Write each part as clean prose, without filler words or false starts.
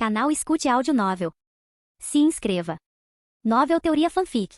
Canal Escute Áudio Novel. Se inscreva. Novel Teoria Fanfic.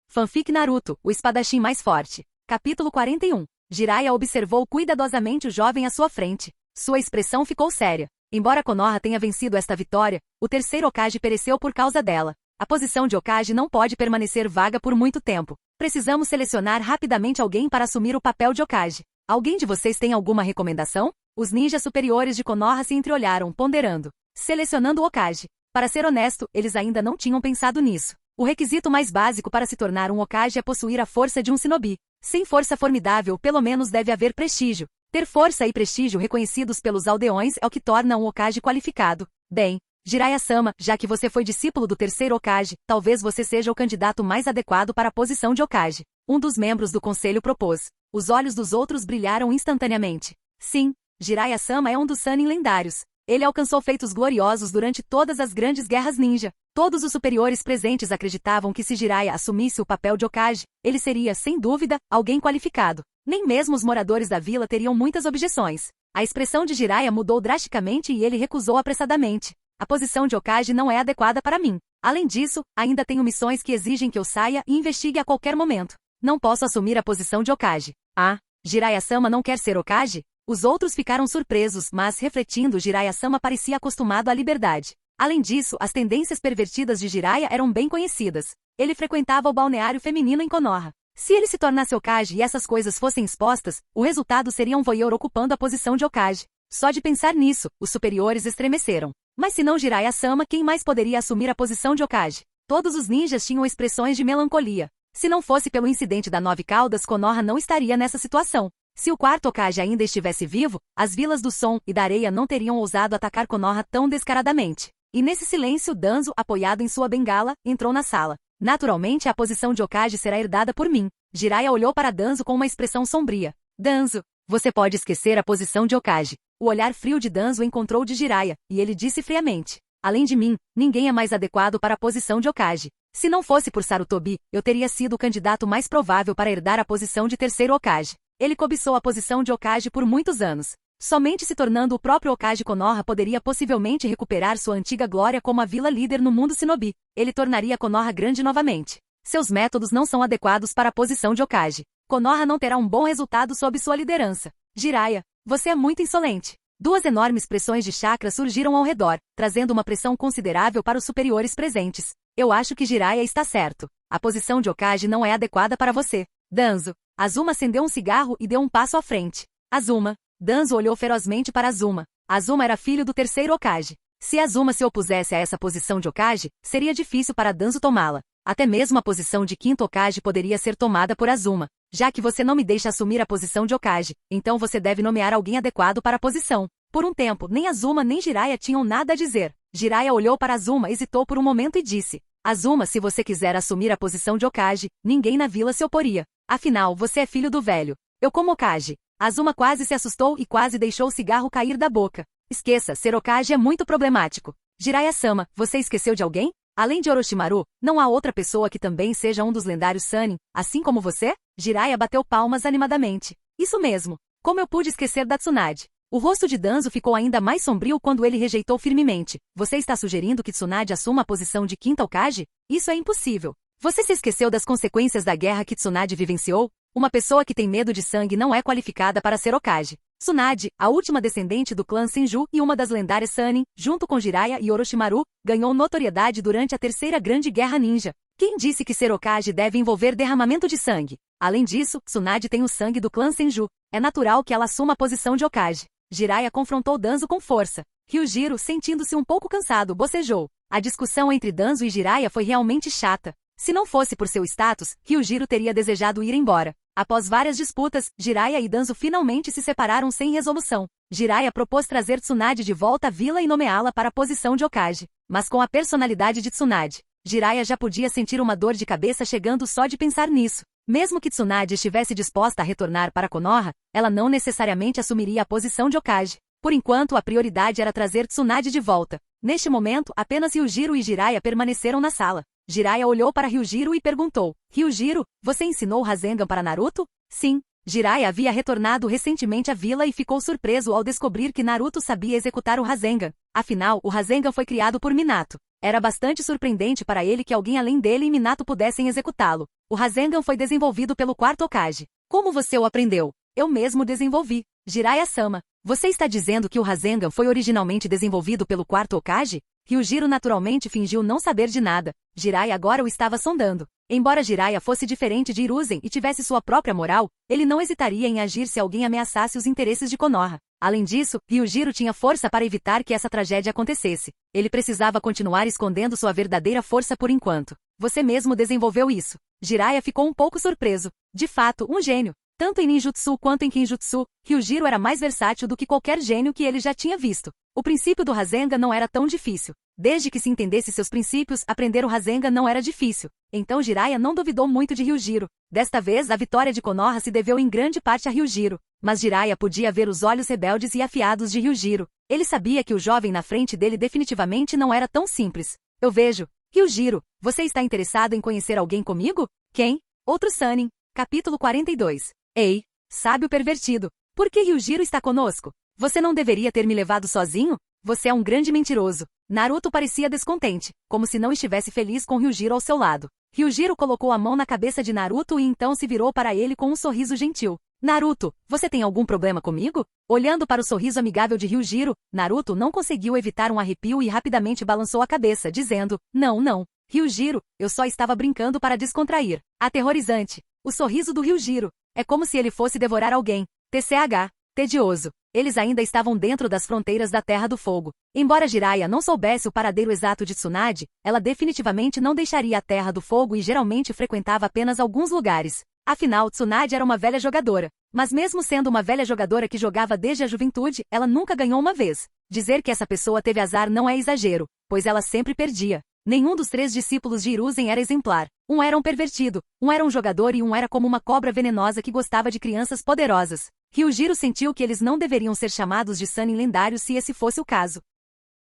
Fanfic Naruto, o espadachim mais forte. Capítulo 41. Jiraiya observou cuidadosamente o jovem à sua frente. Sua expressão ficou séria. Embora Konoha tenha vencido esta vitória, o terceiro Hokage pereceu por causa dela. A posição de Hokage não pode permanecer vaga por muito tempo. Precisamos selecionar rapidamente alguém para assumir o papel de Hokage. Alguém de vocês tem alguma recomendação? Os ninjas superiores de Konoha se entreolharam, ponderando. Selecionando o Hokage. Para ser honesto, eles ainda não tinham pensado nisso. O requisito mais básico para se tornar um Hokage é possuir a força de um shinobi. Sem força formidável, pelo menos deve haver prestígio. Ter força e prestígio reconhecidos pelos aldeões é o que torna um Hokage qualificado. Bem, Jiraiya-sama, já que você foi discípulo do terceiro Hokage, talvez você seja o candidato mais adequado para a posição de Hokage. Um dos membros do conselho propôs. Os olhos dos outros brilharam instantaneamente. Sim, Jiraiya-sama é um dos Sannin lendários. Ele alcançou feitos gloriosos durante todas as grandes guerras ninja. Todos os superiores presentes acreditavam que se Jiraiya assumisse o papel de Hokage, ele seria, sem dúvida, alguém qualificado. Nem mesmo os moradores da vila teriam muitas objeções. A expressão de Jiraiya mudou drasticamente e ele recusou apressadamente. A posição de Hokage não é adequada para mim. Além disso, ainda tenho missões que exigem que eu saia e investigue a qualquer momento. Não posso assumir a posição de Hokage. Ah, Jiraiya-sama não quer ser Hokage? Os outros ficaram surpresos, mas, refletindo, Jiraiya-sama parecia acostumado à liberdade. Além disso, as tendências pervertidas de Jiraiya eram bem conhecidas. Ele frequentava o balneário feminino em Konoha. Se ele se tornasse Hokage e essas coisas fossem expostas, o resultado seria um voyeur ocupando a posição de Hokage. Só de pensar nisso, os superiores estremeceram. Mas se não Jiraiya-sama, quem mais poderia assumir a posição de Hokage? Todos os ninjas tinham expressões de melancolia. Se não fosse pelo incidente da Nove Caudas, Konoha não estaria nessa situação. Se o quarto Hokage ainda estivesse vivo, as vilas do Som e da Areia não teriam ousado atacar Konoha tão descaradamente. E nesse silêncio, Danzo, apoiado em sua bengala, entrou na sala. Naturalmente, a posição de Hokage será herdada por mim. Jiraiya olhou para Danzo com uma expressão sombria. Danzo, você pode esquecer a posição de Hokage. O olhar frio de Danzo encontrou de Jiraiya, e ele disse friamente. Além de mim, ninguém é mais adequado para a posição de Hokage. Se não fosse por Sarutobi, eu teria sido o candidato mais provável para herdar a posição de terceiro Hokage. Ele cobiçou a posição de Hokage por muitos anos. Somente se tornando o próprio Hokage, Konoha poderia possivelmente recuperar sua antiga glória como a vila líder no mundo shinobi. Ele tornaria Konoha grande novamente. Seus métodos não são adequados para a posição de Hokage. Konoha não terá um bom resultado sob sua liderança. Jiraiya, você é muito insolente. Duas enormes pressões de chakra surgiram ao redor, trazendo uma pressão considerável para os superiores presentes. Eu acho que Jiraiya está certo. A posição de Hokage não é adequada para você. Danzo. Azuma acendeu um cigarro e deu um passo à frente. Azuma. Danzo olhou ferozmente para Azuma. Azuma era filho do terceiro Hokage. Se Azuma se opusesse a essa posição de Hokage, seria difícil para Danzo tomá-la. Até mesmo a posição de quinto Hokage poderia ser tomada por Azuma. Já que você não me deixa assumir a posição de Hokage, então você deve nomear alguém adequado para a posição. Por um tempo, nem Azuma nem Jiraiya tinham nada a dizer. Jiraiya olhou para Azuma, hesitou por um momento e disse. Azuma, se você quiser assumir a posição de Hokage, ninguém na vila se oporia. Afinal, você é filho do velho. Eu como Hokage. Azuma quase se assustou e quase deixou o cigarro cair da boca. Esqueça, ser Hokage é muito problemático. Jiraiya-sama, você esqueceu de alguém? Além de Orochimaru, não há outra pessoa que também seja um dos lendários Sannin, assim como você? Jiraiya bateu palmas animadamente. Isso mesmo. Como eu pude esquecer da Tsunade? O rosto de Danzo ficou ainda mais sombrio quando ele rejeitou firmemente. Você está sugerindo que Tsunade assuma a posição de quinta Hokage? Isso é impossível. Você se esqueceu das consequências da guerra que Tsunade vivenciou? Uma pessoa que tem medo de sangue não é qualificada para ser Hokage. Tsunade, a última descendente do clã Senju e uma das lendárias Sannin, junto com Jiraiya e Orochimaru, ganhou notoriedade durante a terceira grande guerra ninja. Quem disse que ser Hokage deve envolver derramamento de sangue? Além disso, Tsunade tem o sangue do clã Senju. É natural que ela assuma a posição de Hokage. Jiraiya confrontou Danzo com força. Ryujiro, sentindo-se um pouco cansado, bocejou. A discussão entre Danzo e Jiraiya foi realmente chata. Se não fosse por seu status, Ryujiro teria desejado ir embora. Após várias disputas, Jiraiya e Danzo finalmente se separaram sem resolução. Jiraiya propôs trazer Tsunade de volta à vila e nomeá-la para a posição de Hokage. Mas com a personalidade de Tsunade, Jiraiya já podia sentir uma dor de cabeça chegando só de pensar nisso. Mesmo que Tsunade estivesse disposta a retornar para Konoha, ela não necessariamente assumiria a posição de Hokage. Por enquanto, a prioridade era trazer Tsunade de volta. Neste momento, apenas Ryujiro e Jiraiya permaneceram na sala. Jiraiya olhou para Ryujiro e perguntou. Ryujiro, você ensinou Rasengan para Naruto? Sim. Jiraiya havia retornado recentemente à vila e ficou surpreso ao descobrir que Naruto sabia executar o Rasengan. Afinal, o Rasengan foi criado por Minato. Era bastante surpreendente para ele que alguém além dele e Minato pudessem executá-lo. O Rasengan foi desenvolvido pelo quarto Hokage. Como você o aprendeu? Eu mesmo desenvolvi. Jiraiya-sama, você está dizendo que o Rasengan foi originalmente desenvolvido pelo quarto Hokage? Ryujiro naturalmente fingiu não saber de nada. Jiraiya agora o estava sondando. Embora Jiraiya fosse diferente de Hiruzen e tivesse sua própria moral, ele não hesitaria em agir se alguém ameaçasse os interesses de Konoha. Além disso, Ryujiro tinha força para evitar que essa tragédia acontecesse. Ele precisava continuar escondendo sua verdadeira força por enquanto. Você mesmo desenvolveu isso. Jiraiya ficou um pouco surpreso. De fato, um gênio. Tanto em ninjutsu quanto em kenjutsu, Ryujiro era mais versátil do que qualquer gênio que ele já tinha visto. O princípio do Rasengan não era tão difícil. Desde que se entendesse seus princípios, aprender o Rasengan não era difícil. Então Jiraiya não duvidou muito de Ryujiro. Desta vez, a vitória de Konoha se deveu em grande parte a Ryujiro. Mas Jiraiya podia ver os olhos rebeldes e afiados de Ryujiro. Ele sabia que o jovem na frente dele definitivamente não era tão simples. Eu vejo. Ryujiro, você está interessado em conhecer alguém comigo? Quem? Outro Sannin. Capítulo 42. Ei, sábio pervertido. Por que Ryujiro está conosco? Você não deveria ter me levado sozinho? Você é um grande mentiroso. Naruto parecia descontente, como se não estivesse feliz com Ryujiro ao seu lado. Ryujiro colocou a mão na cabeça de Naruto e então se virou para ele com um sorriso gentil. Naruto, você tem algum problema comigo? Olhando para o sorriso amigável de Ryujiro, Naruto não conseguiu evitar um arrepio e rapidamente balançou a cabeça, dizendo, não. Ryujiro, eu só estava brincando para descontrair. Aterrorizante. O sorriso do Ryujiro. É como se ele fosse devorar alguém. TCH. Tedioso. Eles ainda estavam dentro das fronteiras da Terra do Fogo. Embora Jiraiya não soubesse o paradeiro exato de Tsunade, ela definitivamente não deixaria a Terra do Fogo e geralmente frequentava apenas alguns lugares. Afinal, Tsunade era uma velha jogadora. Mas mesmo sendo uma velha jogadora que jogava desde a juventude, ela nunca ganhou uma vez. Dizer que essa pessoa teve azar não é exagero, pois ela sempre perdia. Nenhum dos 3 discípulos de Hiruzen era exemplar. Um era um pervertido, um era um jogador e um era como uma cobra venenosa que gostava de crianças poderosas. Ryujiro sentiu que eles não deveriam ser chamados de Sannin lendários se esse fosse o caso.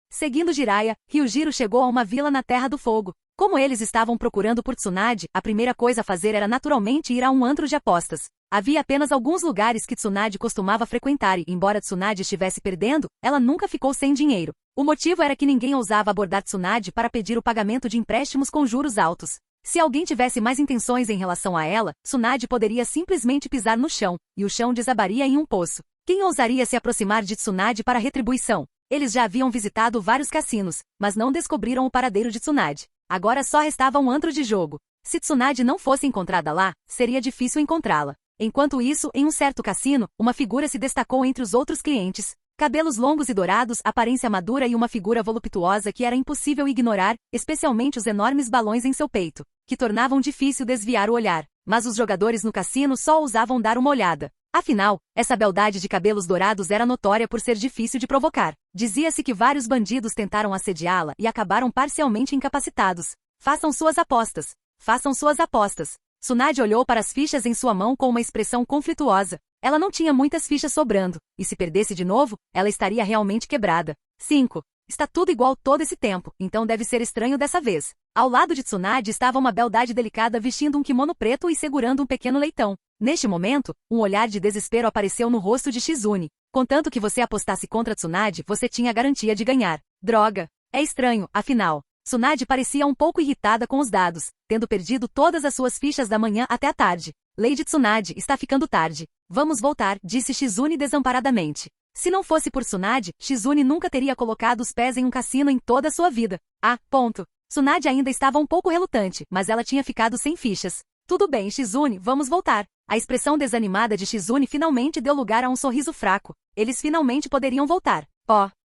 Seguindo Jiraiya, Ryujiro chegou a uma vila na Terra do Fogo. Como eles estavam procurando por Tsunade, a primeira coisa a fazer era naturalmente ir a um antro de apostas. Havia apenas alguns lugares que Tsunade costumava frequentar e, embora Tsunade estivesse perdendo, ela nunca ficou sem dinheiro. O motivo era que ninguém ousava abordar Tsunade para pedir o pagamento de empréstimos com juros altos. Se alguém tivesse mais intenções em relação a ela, Tsunade poderia simplesmente pisar no chão, e o chão desabaria em um poço. Quem ousaria se aproximar de Tsunade para retribuição? Eles já haviam visitado vários cassinos, mas não descobriram o paradeiro de Tsunade. Agora só restava um antro de jogo. Se Tsunade não fosse encontrada lá, seria difícil encontrá-la. Enquanto isso, em um certo cassino, uma figura se destacou entre os outros clientes. Cabelos longos e dourados, aparência madura e uma figura voluptuosa que era impossível ignorar, especialmente os enormes balões em seu peito, que tornavam difícil desviar o olhar. Mas os jogadores no cassino só ousavam dar uma olhada. Afinal, essa beldade de cabelos dourados era notória por ser difícil de provocar. Dizia-se que vários bandidos tentaram assediá-la e acabaram parcialmente incapacitados. Façam suas apostas. Façam suas apostas. Tsunade olhou para as fichas em sua mão com uma expressão conflituosa. Ela não tinha muitas fichas sobrando, e se perdesse de novo, ela estaria realmente quebrada. 5. Está tudo igual todo esse tempo, então deve ser estranho dessa vez. Ao lado de Tsunade estava uma beldade delicada vestindo um kimono preto e segurando um pequeno leitão. Neste momento, um olhar de desespero apareceu no rosto de Shizune. Contanto que você apostasse contra Tsunade, você tinha a garantia de ganhar. Droga! É estranho, afinal. Tsunade parecia um pouco irritada com os dados, tendo perdido todas as suas fichas da manhã até a tarde. Lady Tsunade, está ficando tarde. Vamos voltar, disse Shizune desamparadamente. Se não fosse por Tsunade, Shizune nunca teria colocado os pés em um cassino em toda a sua vida. Ponto. Tsunade ainda estava um pouco relutante, mas ela tinha ficado sem fichas. Tudo bem, Shizune, vamos voltar. A expressão desanimada de Shizune finalmente deu lugar a um sorriso fraco. Eles finalmente poderiam voltar.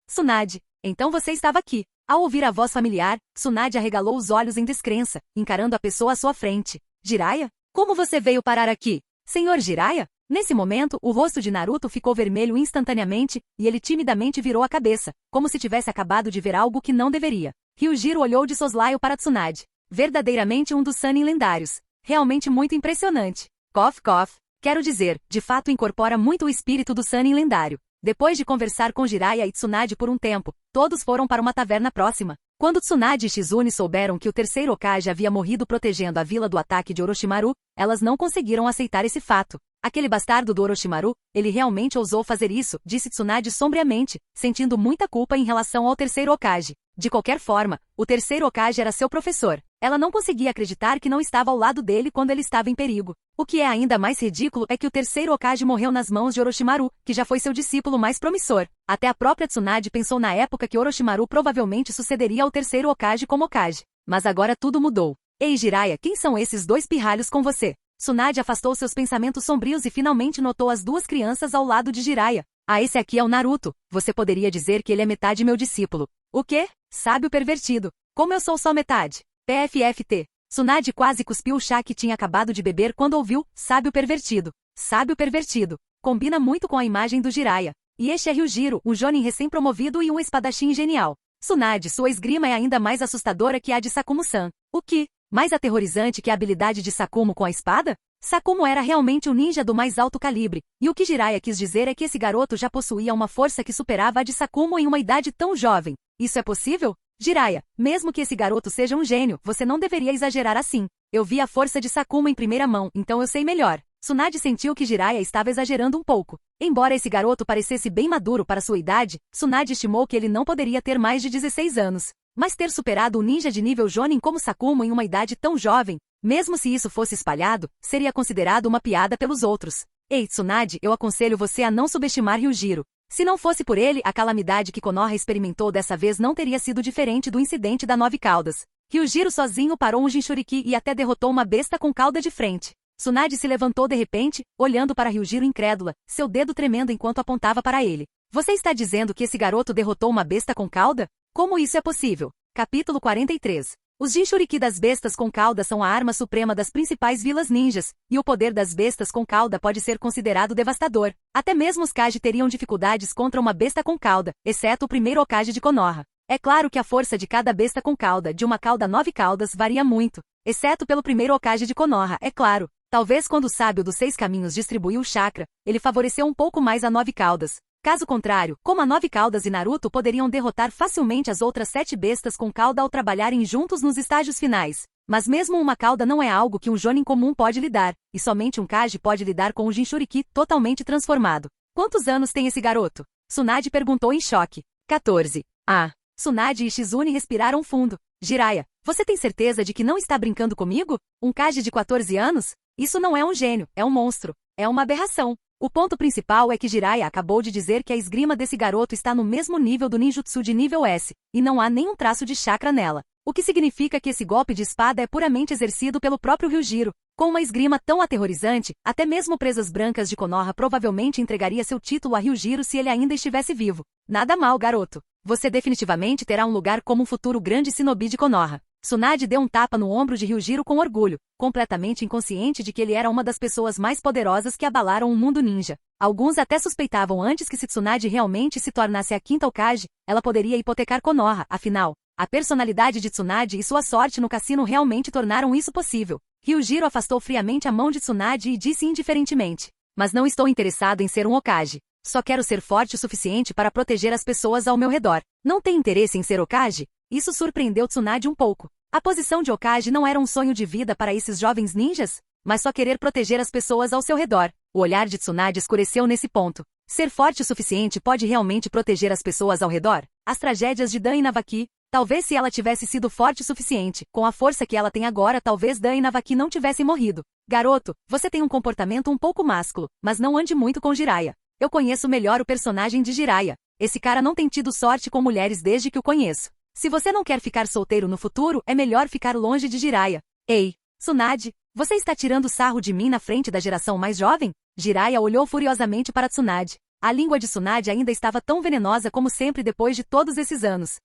Tsunade, então você estava aqui. Ao ouvir a voz familiar, Tsunade arregalou os olhos em descrença, encarando a pessoa à sua frente. Jiraiya? Como você veio parar aqui? Senhor Jiraiya? Nesse momento, o rosto de Naruto ficou vermelho instantaneamente, e ele timidamente virou a cabeça, como se tivesse acabado de ver algo que não deveria. Ryujiro olhou de soslaio para Tsunade. Verdadeiramente um dos Sannin lendários. Realmente muito impressionante. Cough, cough. Quero dizer, de fato incorpora muito o espírito do Sannin lendário. Depois de conversar com Jiraiya e Tsunade por um tempo, todos foram para uma taverna próxima. Quando Tsunade e Shizune souberam que o terceiro Hokage havia morrido protegendo a vila do ataque de Orochimaru, elas não conseguiram aceitar esse fato. Aquele bastardo do Orochimaru, ele realmente ousou fazer isso, disse Tsunade sombriamente, sentindo muita culpa em relação ao terceiro Hokage. De qualquer forma, o terceiro Hokage era seu professor. Ela não conseguia acreditar que não estava ao lado dele quando ele estava em perigo. O que é ainda mais ridículo é que o terceiro Hokage morreu nas mãos de Orochimaru, que já foi seu discípulo mais promissor. Até a própria Tsunade pensou na época que Orochimaru provavelmente sucederia ao terceiro Hokage como Hokage. Mas agora tudo mudou. Ei Jiraiya, quem são esses dois pirralhos com você? Tsunade afastou seus pensamentos sombrios e finalmente notou as duas crianças ao lado de Jiraiya. Ah, esse aqui é o Naruto. Você poderia dizer que ele é metade meu discípulo. O quê? Sábio pervertido. Como eu sou só metade? PFFT. Tsunade quase cuspiu o chá que tinha acabado de beber quando ouviu sábio pervertido. Sábio pervertido. Combina muito com a imagem do Jiraiya. E este é Ryujiro, um jonin recém-promovido e um espadachim genial. Tsunade, sua esgrima é ainda mais assustadora que a de Sakumo-san. O que? Mais aterrorizante que a habilidade de Sakumo com a espada? Sakumo era realmente um ninja do mais alto calibre, e o que Jiraiya quis dizer é que esse garoto já possuía uma força que superava a de Sakumo em uma idade tão jovem. Isso é possível? Jiraiya, mesmo que esse garoto seja um gênio, você não deveria exagerar assim. Eu vi a força de Sakumo em primeira mão, então eu sei melhor. Tsunade sentiu que Jiraiya estava exagerando um pouco. Embora esse garoto parecesse bem maduro para sua idade, Tsunade estimou que ele não poderia ter mais de 16 anos. Mas ter superado um ninja de nível Jonin como Sakumo em uma idade tão jovem, mesmo se isso fosse espalhado, seria considerado uma piada pelos outros. Ei, Tsunade, eu aconselho você a não subestimar Ryujiro. Se não fosse por ele, a calamidade que Konoha experimentou dessa vez não teria sido diferente do incidente da Nove Caudas. Ryujiro sozinho parou um Jinchuriki e até derrotou uma besta com cauda de frente. Tsunade se levantou de repente, olhando para Ryujiro incrédula, seu dedo tremendo enquanto apontava para ele. Você está dizendo que esse garoto derrotou uma besta com cauda? Como isso é possível? Capítulo 43. Os Jinchuriki das bestas com cauda são a arma suprema das principais vilas ninjas, e o poder das bestas com cauda pode ser considerado devastador. Até mesmo os Kage teriam dificuldades contra uma besta com cauda, exceto o primeiro Hokage de Konoha. É claro que a força de cada besta com cauda de uma cauda 9 caudas varia muito, exceto pelo primeiro Hokage de Konoha, é claro. Talvez quando o sábio dos 6 caminhos distribuiu o chakra, ele favoreceu um pouco mais a 9 caudas. Caso contrário, como a 9 caudas e Naruto poderiam derrotar facilmente as outras 7 bestas com cauda ao trabalharem juntos nos estágios finais. Mas mesmo uma cauda não é algo que um Jonin comum pode lidar, e somente um Kage pode lidar com o Jinchuriki totalmente transformado. Quantos anos tem esse garoto? Tsunade perguntou em choque. 14. Ah. Tsunade e Shizune respiraram fundo. Jiraiya, você tem certeza de que não está brincando comigo? Um Kage de 14 anos? Isso não é um gênio, é um monstro. É uma aberração. O ponto principal é que Jiraiya acabou de dizer que a esgrima desse garoto está no mesmo nível do ninjutsu de nível S, e não há nenhum traço de chakra nela. O que significa que esse golpe de espada é puramente exercido pelo próprio Ryujiro. Com uma esgrima tão aterrorizante, até mesmo Presas Brancas de Konoha provavelmente entregaria seu título a Ryujiro se ele ainda estivesse vivo. Nada mal, garoto. Você definitivamente terá um lugar como um futuro grande shinobi de Konoha. Tsunade deu um tapa no ombro de Ryujiro com orgulho, completamente inconsciente de que ele era uma das pessoas mais poderosas que abalaram o mundo ninja. Alguns até suspeitavam antes que se Tsunade realmente se tornasse a quinta Hokage, ela poderia hipotecar Konoha, afinal, a personalidade de Tsunade e sua sorte no cassino realmente tornaram isso possível. Ryujiro afastou friamente a mão de Tsunade e disse indiferentemente: mas não estou interessado em ser um Hokage. Só quero ser forte o suficiente para proteger as pessoas ao meu redor. Não tem interesse em ser Hokage? Isso surpreendeu Tsunade um pouco. A posição de Hokage não era um sonho de vida para esses jovens ninjas, mas só querer proteger as pessoas ao seu redor. O olhar de Tsunade escureceu nesse ponto. Ser forte o suficiente pode realmente proteger as pessoas ao redor? As tragédias de Dan e Navaki, talvez se ela tivesse sido forte o suficiente, com a força que ela tem agora, talvez Dan e Navaki não tivessem morrido. Garoto, você tem um comportamento um pouco másculo, mas não ande muito com Jiraiya. Eu conheço melhor o personagem de Jiraiya. Esse cara não tem tido sorte com mulheres desde que o conheço. Se você não quer ficar solteiro no futuro, é melhor ficar longe de Jiraiya. Ei, Tsunade, você está tirando sarro de mim na frente da geração mais jovem? Jiraiya olhou furiosamente para Tsunade. A língua de Tsunade ainda estava tão venenosa como sempre depois de todos esses anos.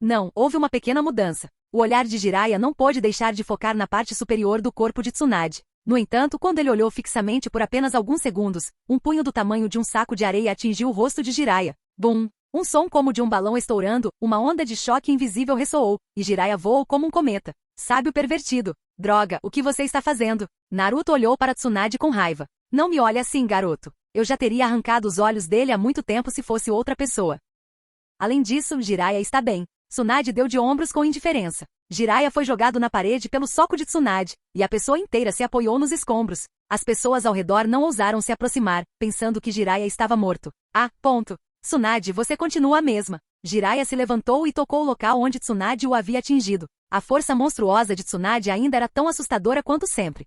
Não, houve uma pequena mudança. O olhar de Jiraiya não pôde deixar de focar na parte superior do corpo de Tsunade. No entanto, quando ele olhou fixamente por apenas alguns segundos, um punho do tamanho de um saco de areia atingiu o rosto de Jiraiya. Bum! Um som como de um balão estourando, uma onda de choque invisível ressoou, e Jiraiya voou como um cometa. Sábio pervertido. Droga, o que você está fazendo? Naruto olhou para Tsunade com raiva. Não me olhe assim, garoto. Eu já teria arrancado os olhos dele há muito tempo se fosse outra pessoa. Além disso, Jiraiya está bem. Tsunade deu de ombros com indiferença. Jiraiya foi jogado na parede pelo soco de Tsunade, e a pessoa inteira se apoiou nos escombros. As pessoas ao redor não ousaram se aproximar, pensando que Jiraiya estava morto. Tsunade, você continua a mesma. Jiraiya se levantou e tocou o local onde Tsunade o havia atingido. A força monstruosa de Tsunade ainda era tão assustadora quanto sempre.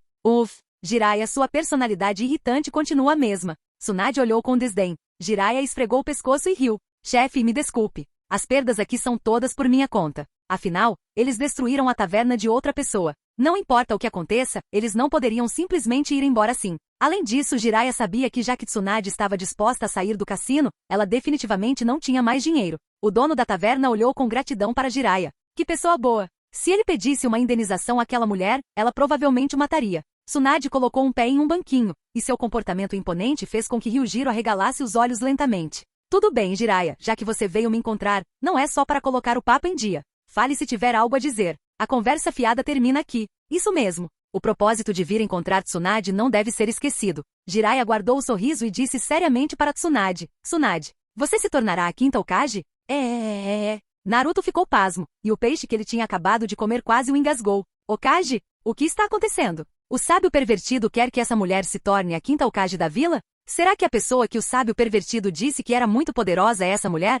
Jiraiya, sua personalidade irritante continua a mesma. Tsunade olhou com desdém. Jiraiya esfregou o pescoço e riu. Chefe, me desculpe. As perdas aqui são todas por minha conta. Afinal, eles destruíram a taverna de outra pessoa. Não importa o que aconteça, eles não poderiam simplesmente ir embora assim. Além disso, Jiraiya sabia que já que Tsunade estava disposta a sair do cassino, ela definitivamente não tinha mais dinheiro. O dono da taverna olhou com gratidão para Jiraiya. Que pessoa boa! Se ele pedisse uma indenização àquela mulher, ela provavelmente o mataria. Tsunade colocou um pé em um banquinho, e seu comportamento imponente fez com que Ryujiro arregalasse os olhos lentamente. Tudo bem, Jiraiya, já que você veio me encontrar, não é só para colocar o papo em dia. Fale se tiver algo a dizer. A conversa fiada termina aqui. Isso mesmo. O propósito de vir encontrar Tsunade não deve ser esquecido. Jiraiya guardou o sorriso e disse seriamente para Tsunade. Tsunade, você se tornará a quinta Hokage? Naruto ficou pasmo, e o peixe que ele tinha acabado de comer quase o engasgou. Hokage? O que está acontecendo? O sábio pervertido quer que essa mulher se torne a quinta Hokage da vila? Será que a pessoa que o sábio pervertido disse que era muito poderosa é essa mulher?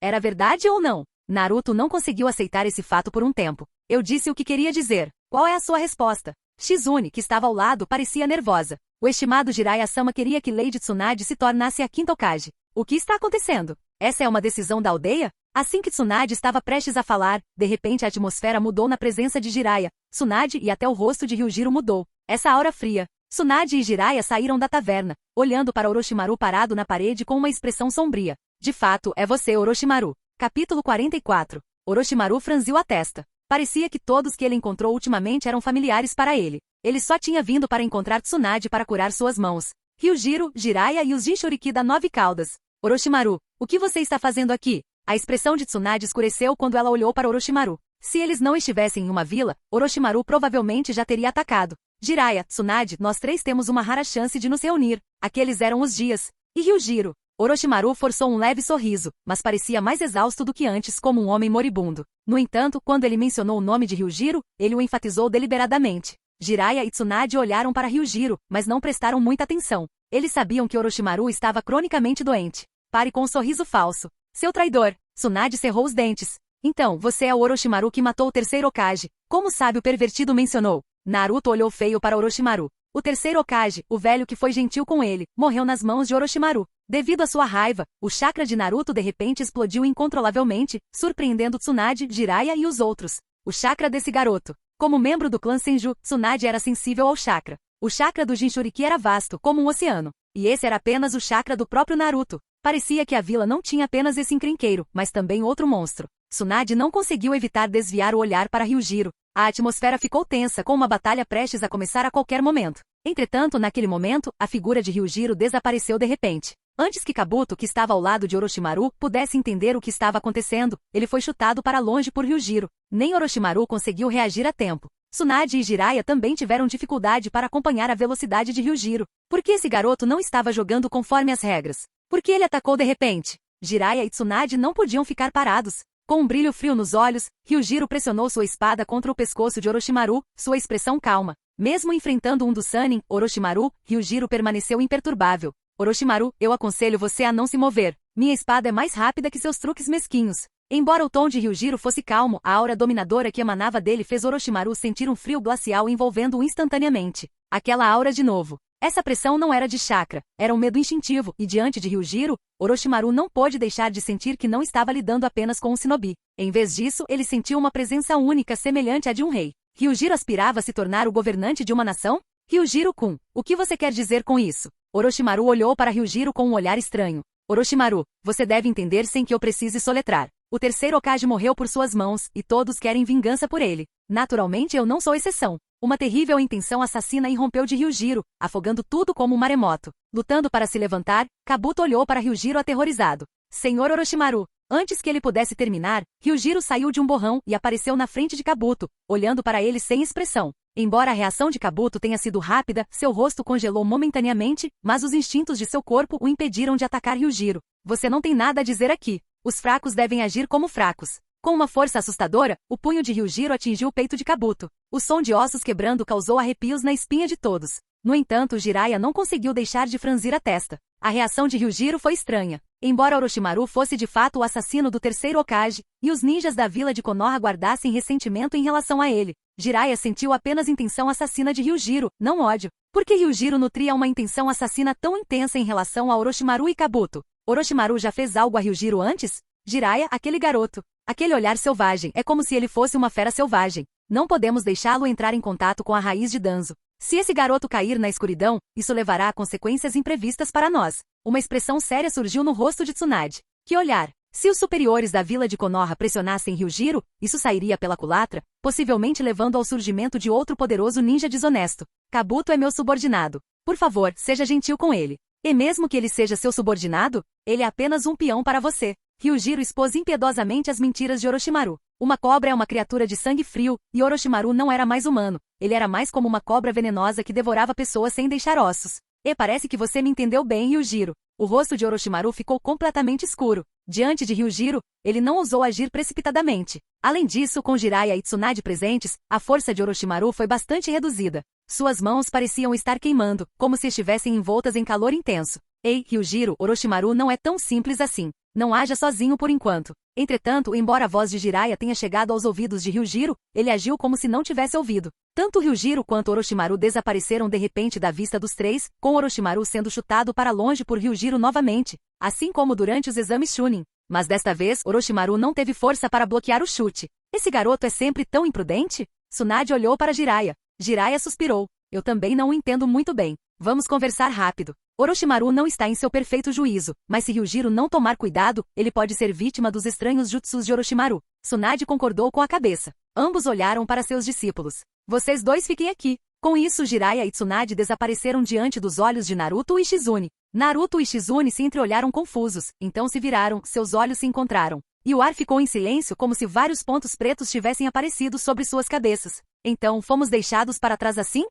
Era verdade ou não? Naruto não conseguiu aceitar esse fato por um tempo. Eu disse o que queria dizer. Qual é a sua resposta? Shizune, que estava ao lado, parecia nervosa. O estimado Jiraiya-sama queria que Lady Tsunade se tornasse a quinta Hokage. O que está acontecendo? Essa é uma decisão da aldeia? Assim que Tsunade estava prestes a falar, de repente a atmosfera mudou na presença de Jiraiya. Tsunade e até o rosto de Ryujiro mudou. Essa aura fria. Tsunade e Jiraiya saíram da taverna, olhando para Orochimaru parado na parede com uma expressão sombria. De fato, é você, Orochimaru. Capítulo 44. Orochimaru franziu a testa. Parecia que todos que ele encontrou ultimamente eram familiares para ele. Ele só tinha vindo para encontrar Tsunade para curar suas mãos. Ryujiro, Jiraiya e os Jinchuriki da Nove Caudas. Orochimaru, o que você está fazendo aqui? A expressão de Tsunade escureceu quando ela olhou para Orochimaru. Se eles não estivessem em uma vila, Orochimaru provavelmente já teria atacado. Jiraiya, Tsunade, nós três temos uma rara chance de nos reunir. Aqueles eram os dias. E Ryujiro? Orochimaru forçou um leve sorriso, mas parecia mais exausto do que antes, como um homem moribundo. No entanto, quando ele mencionou o nome de Ryujiro, ele o enfatizou deliberadamente. Jiraiya e Tsunade olharam para Ryujiro, mas não prestaram muita atenção. Eles sabiam que Orochimaru estava cronicamente doente. Pare com um sorriso falso. Seu traidor! Tsunade cerrou os dentes. Então, você é o Orochimaru que matou o terceiro Hokage, como o sábio pervertido mencionou. Naruto olhou feio para Orochimaru. O terceiro Hokage, o velho que foi gentil com ele, morreu nas mãos de Orochimaru. Devido à sua raiva, o chakra de Naruto de repente explodiu incontrolavelmente, surpreendendo Tsunade, Jiraiya e os outros. O chakra desse garoto. Como membro do clã Senju, Tsunade era sensível ao chakra. O chakra do Jinchuriki era vasto, como um oceano. E esse era apenas o chakra do próprio Naruto. Parecia que a vila não tinha apenas esse encrenqueiro, mas também outro monstro. Tsunade não conseguiu evitar desviar o olhar para Ryujiro. A atmosfera ficou tensa, com uma batalha prestes a começar a qualquer momento. Entretanto, naquele momento, a figura de Ryujiro desapareceu de repente. Antes que Kabuto, que estava ao lado de Orochimaru, pudesse entender o que estava acontecendo, ele foi chutado para longe por Ryujiro. Nem Orochimaru conseguiu reagir a tempo. Tsunade e Jiraiya também tiveram dificuldade para acompanhar a velocidade de Ryujiro. Por que esse garoto não estava jogando conforme as regras? Por que ele atacou de repente? Jiraiya e Tsunade não podiam ficar parados. Com um brilho frio nos olhos, Ryujiro pressionou sua espada contra o pescoço de Orochimaru, sua expressão calma. Mesmo enfrentando um dos Sannin, Orochimaru, Ryujiro permaneceu imperturbável. Orochimaru, eu aconselho você a não se mover. Minha espada é mais rápida que seus truques mesquinhos. Embora o tom de Ryujiro fosse calmo, a aura dominadora que emanava dele fez Orochimaru sentir um frio glacial envolvendo-o instantaneamente. Aquela aura de novo. Essa pressão não era de chakra, era um medo instintivo, e diante de Ryujiro, Orochimaru não pôde deixar de sentir que não estava lidando apenas com um shinobi. Em vez disso, ele sentiu uma presença única semelhante à de um rei. Ryujiro aspirava a se tornar o governante de uma nação? Ryujiro-kun, o que você quer dizer com isso? Orochimaru olhou para Ryujiro com um olhar estranho. Orochimaru, você deve entender sem que eu precise soletrar. O terceiro Hokage morreu por suas mãos, e todos querem vingança por ele. Naturalmente eu não sou exceção. Uma terrível intenção assassina irrompeu de Ryujiro, afogando tudo como um maremoto. Lutando para se levantar, Kabuto olhou para Ryujiro aterrorizado. Senhor Orochimaru. Antes que ele pudesse terminar, Ryujiro saiu de um borrão e apareceu na frente de Kabuto, olhando para ele sem expressão. Embora a reação de Kabuto tenha sido rápida, seu rosto congelou momentaneamente, mas os instintos de seu corpo o impediram de atacar Ryujiro. Você não tem nada a dizer aqui. Os fracos devem agir como fracos. Com uma força assustadora, o punho de Ryujiro atingiu o peito de Kabuto. O som de ossos quebrando causou arrepios na espinha de todos. No entanto, Jiraiya não conseguiu deixar de franzir a testa. A reação de Ryujiro foi estranha. Embora Orochimaru fosse de fato o assassino do terceiro Hokage, e os ninjas da vila de Konoha guardassem ressentimento em relação a ele, Jiraiya sentiu apenas intenção assassina de Ryujiro, não ódio. Por que Ryujiro nutria uma intenção assassina tão intensa em relação a Orochimaru e Kabuto? Orochimaru já fez algo a Ryujiro antes? Jiraiya, aquele garoto. Aquele olhar selvagem, é como se ele fosse uma fera selvagem. Não podemos deixá-lo entrar em contato com a raiz de Danzo. Se esse garoto cair na escuridão, isso levará a consequências imprevistas para nós. Uma expressão séria surgiu no rosto de Tsunade. Que olhar! Se os superiores da vila de Konoha pressionassem Ryujiro, isso sairia pela culatra, possivelmente levando ao surgimento de outro poderoso ninja desonesto. Kabuto é meu subordinado. Por favor, seja gentil com ele. E mesmo que ele seja seu subordinado, ele é apenas um peão para você. Ryujiro expôs impiedosamente as mentiras de Orochimaru. Uma cobra é uma criatura de sangue frio, e Orochimaru não era mais humano. Ele era mais como uma cobra venenosa que devorava pessoas sem deixar ossos. E parece que você me entendeu bem, Ryujiro. O rosto de Orochimaru ficou completamente escuro. Diante de Ryujiro, ele não ousou agir precipitadamente. Além disso, com Jiraiya e Tsunade presentes, a força de Orochimaru foi bastante reduzida. Suas mãos pareciam estar queimando, como se estivessem envoltas em calor intenso. Ei, Ryujiro, Orochimaru não é tão simples assim. Não haja sozinho por enquanto. Entretanto, embora a voz de Jiraiya tenha chegado aos ouvidos de Ryujiro, ele agiu como se não tivesse ouvido. Tanto Ryujiro quanto Orochimaru desapareceram de repente da vista dos três, com Orochimaru sendo chutado para longe por Ryujiro novamente, assim como durante os exames Chunin. Mas desta vez, Orochimaru não teve força para bloquear o chute. Esse garoto é sempre tão imprudente? Tsunade olhou para Jiraiya. Jiraiya suspirou. Eu também não o entendo muito bem. Vamos conversar rápido. Orochimaru não está em seu perfeito juízo, mas se Ryujiro não tomar cuidado, ele pode ser vítima dos estranhos jutsus de Orochimaru. Tsunade concordou com a cabeça. Ambos olharam para seus discípulos. Vocês dois fiquem aqui. Com isso, Jiraiya e Tsunade desapareceram diante dos olhos de Naruto e Shizune. Naruto e Shizune se entreolharam confusos, então se viraram, seus olhos se encontraram. E o ar ficou em silêncio como se vários pontos pretos tivessem aparecido sobre suas cabeças. Então, fomos deixados para trás assim?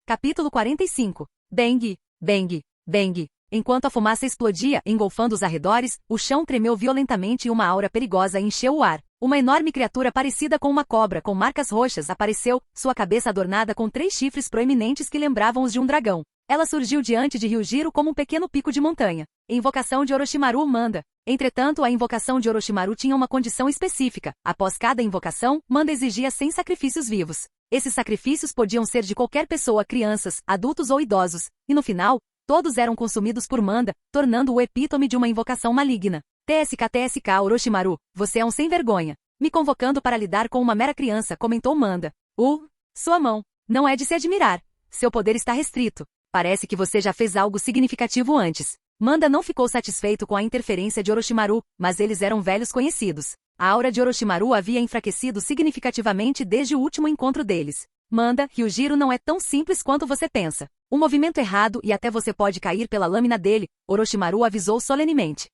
Capítulo 45. Bang, bang, bang. Enquanto a fumaça explodia, engolfando os arredores, o chão tremeu violentamente e uma aura perigosa encheu o ar. Uma enorme criatura parecida com uma cobra com marcas roxas apareceu, sua cabeça adornada com 3 chifres proeminentes que lembravam os de um dragão. Ela surgiu diante de Ryujiro como um pequeno pico de montanha. Invocação de Orochimaru manda. Entretanto, a invocação de Orochimaru tinha uma condição específica. Após cada invocação, manda exigia 100 sacrifícios vivos. Esses sacrifícios podiam ser de qualquer pessoa, crianças, adultos ou idosos, e no final, todos eram consumidos por Manda, tornando o epítome de uma invocação maligna. TSK Orochimaru, você é um sem-vergonha. Me convocando para lidar com uma mera criança, comentou Manda. Sua mão. Não é de se admirar. Seu poder está restrito. Parece que você já fez algo significativo antes. Manda não ficou satisfeito com a interferência de Orochimaru, mas eles eram velhos conhecidos. A aura de Orochimaru havia enfraquecido significativamente desde o último encontro deles. Manda, Ryujiro não é tão simples quanto você pensa. Um movimento errado e até você pode cair pela lâmina dele, Orochimaru avisou solenemente.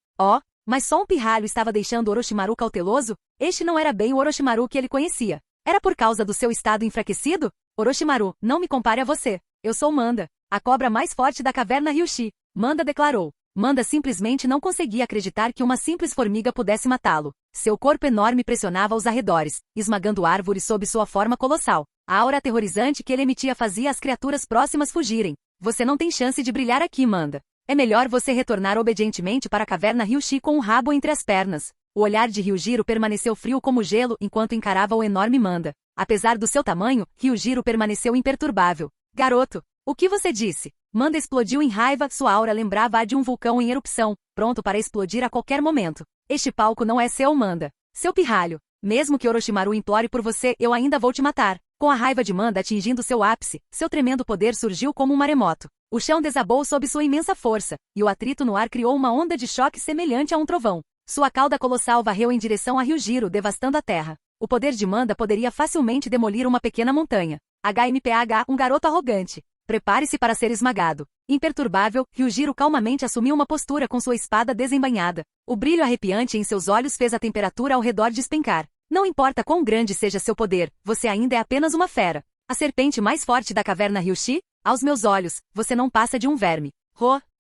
Mas só um pirralho estava deixando Orochimaru cauteloso? Este não era bem o Orochimaru que ele conhecia. Era por causa do seu estado enfraquecido? Orochimaru, não me compare a você. Eu sou Manda, a cobra mais forte da caverna Ryushi. Manda declarou. Manda simplesmente não conseguia acreditar que uma simples formiga pudesse matá-lo. Seu corpo enorme pressionava os arredores, esmagando árvores sob sua forma colossal. A aura aterrorizante que ele emitia fazia as criaturas próximas fugirem. Você não tem chance de brilhar aqui, Manda. É melhor você retornar obedientemente para a caverna Ryushi com o rabo entre as pernas. O olhar de Ryujiro permaneceu frio como gelo enquanto encarava o enorme Manda. Apesar do seu tamanho, Ryujiro permaneceu imperturbável. Garoto, o que você disse? Manda explodiu em raiva, sua aura lembrava a de um vulcão em erupção, pronto para explodir a qualquer momento. Este palco não é seu, Manda. Seu pirralho. Mesmo que Orochimaru implore por você, eu ainda vou te matar. Com a raiva de Manda atingindo seu ápice, seu tremendo poder surgiu como um maremoto. O chão desabou sob sua imensa força, e o atrito no ar criou uma onda de choque semelhante a um trovão. Sua cauda colossal varreu em direção a Ryujiro, devastando a terra. O poder de Manda poderia facilmente demolir uma pequena montanha. HMPH, um garoto arrogante. Prepare-se para ser esmagado. Imperturbável, Ryujiro calmamente assumiu uma postura com sua espada desembainhada. O brilho arrepiante em seus olhos fez a temperatura ao redor despencar. Não importa quão grande seja seu poder, você ainda é apenas uma fera. A serpente mais forte da caverna Ryushi? Aos meus olhos, você não passa de um verme.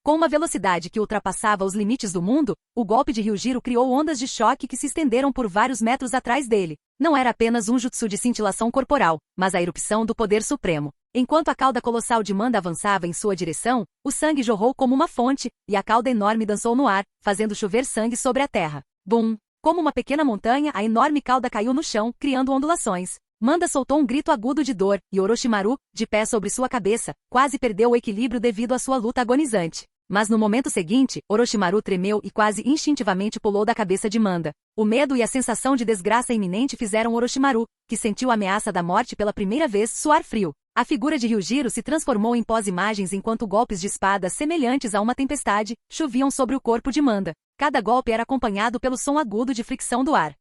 Com uma velocidade que ultrapassava os limites do mundo, o golpe de Ryujiro criou ondas de choque que se estenderam por vários metros atrás dele. Não era apenas um jutsu de cintilação corporal, mas a erupção do poder supremo. Enquanto a cauda colossal de Manda avançava em sua direção, o sangue jorrou como uma fonte, e a cauda enorme dançou no ar, fazendo chover sangue sobre a terra. Bum! Como uma pequena montanha, a enorme cauda caiu no chão, criando ondulações. Manda soltou um grito agudo de dor, e Orochimaru, de pé sobre sua cabeça, quase perdeu o equilíbrio devido à sua luta agonizante. Mas no momento seguinte, Orochimaru tremeu e quase instintivamente pulou da cabeça de Manda. O medo e a sensação de desgraça iminente fizeram Orochimaru, que sentiu a ameaça da morte pela primeira vez, suar frio. A figura de Ryujiro se transformou em pós-imagens enquanto golpes de espada semelhantes a uma tempestade choviam sobre o corpo de Manda. Cada golpe era acompanhado pelo som agudo de fricção do ar.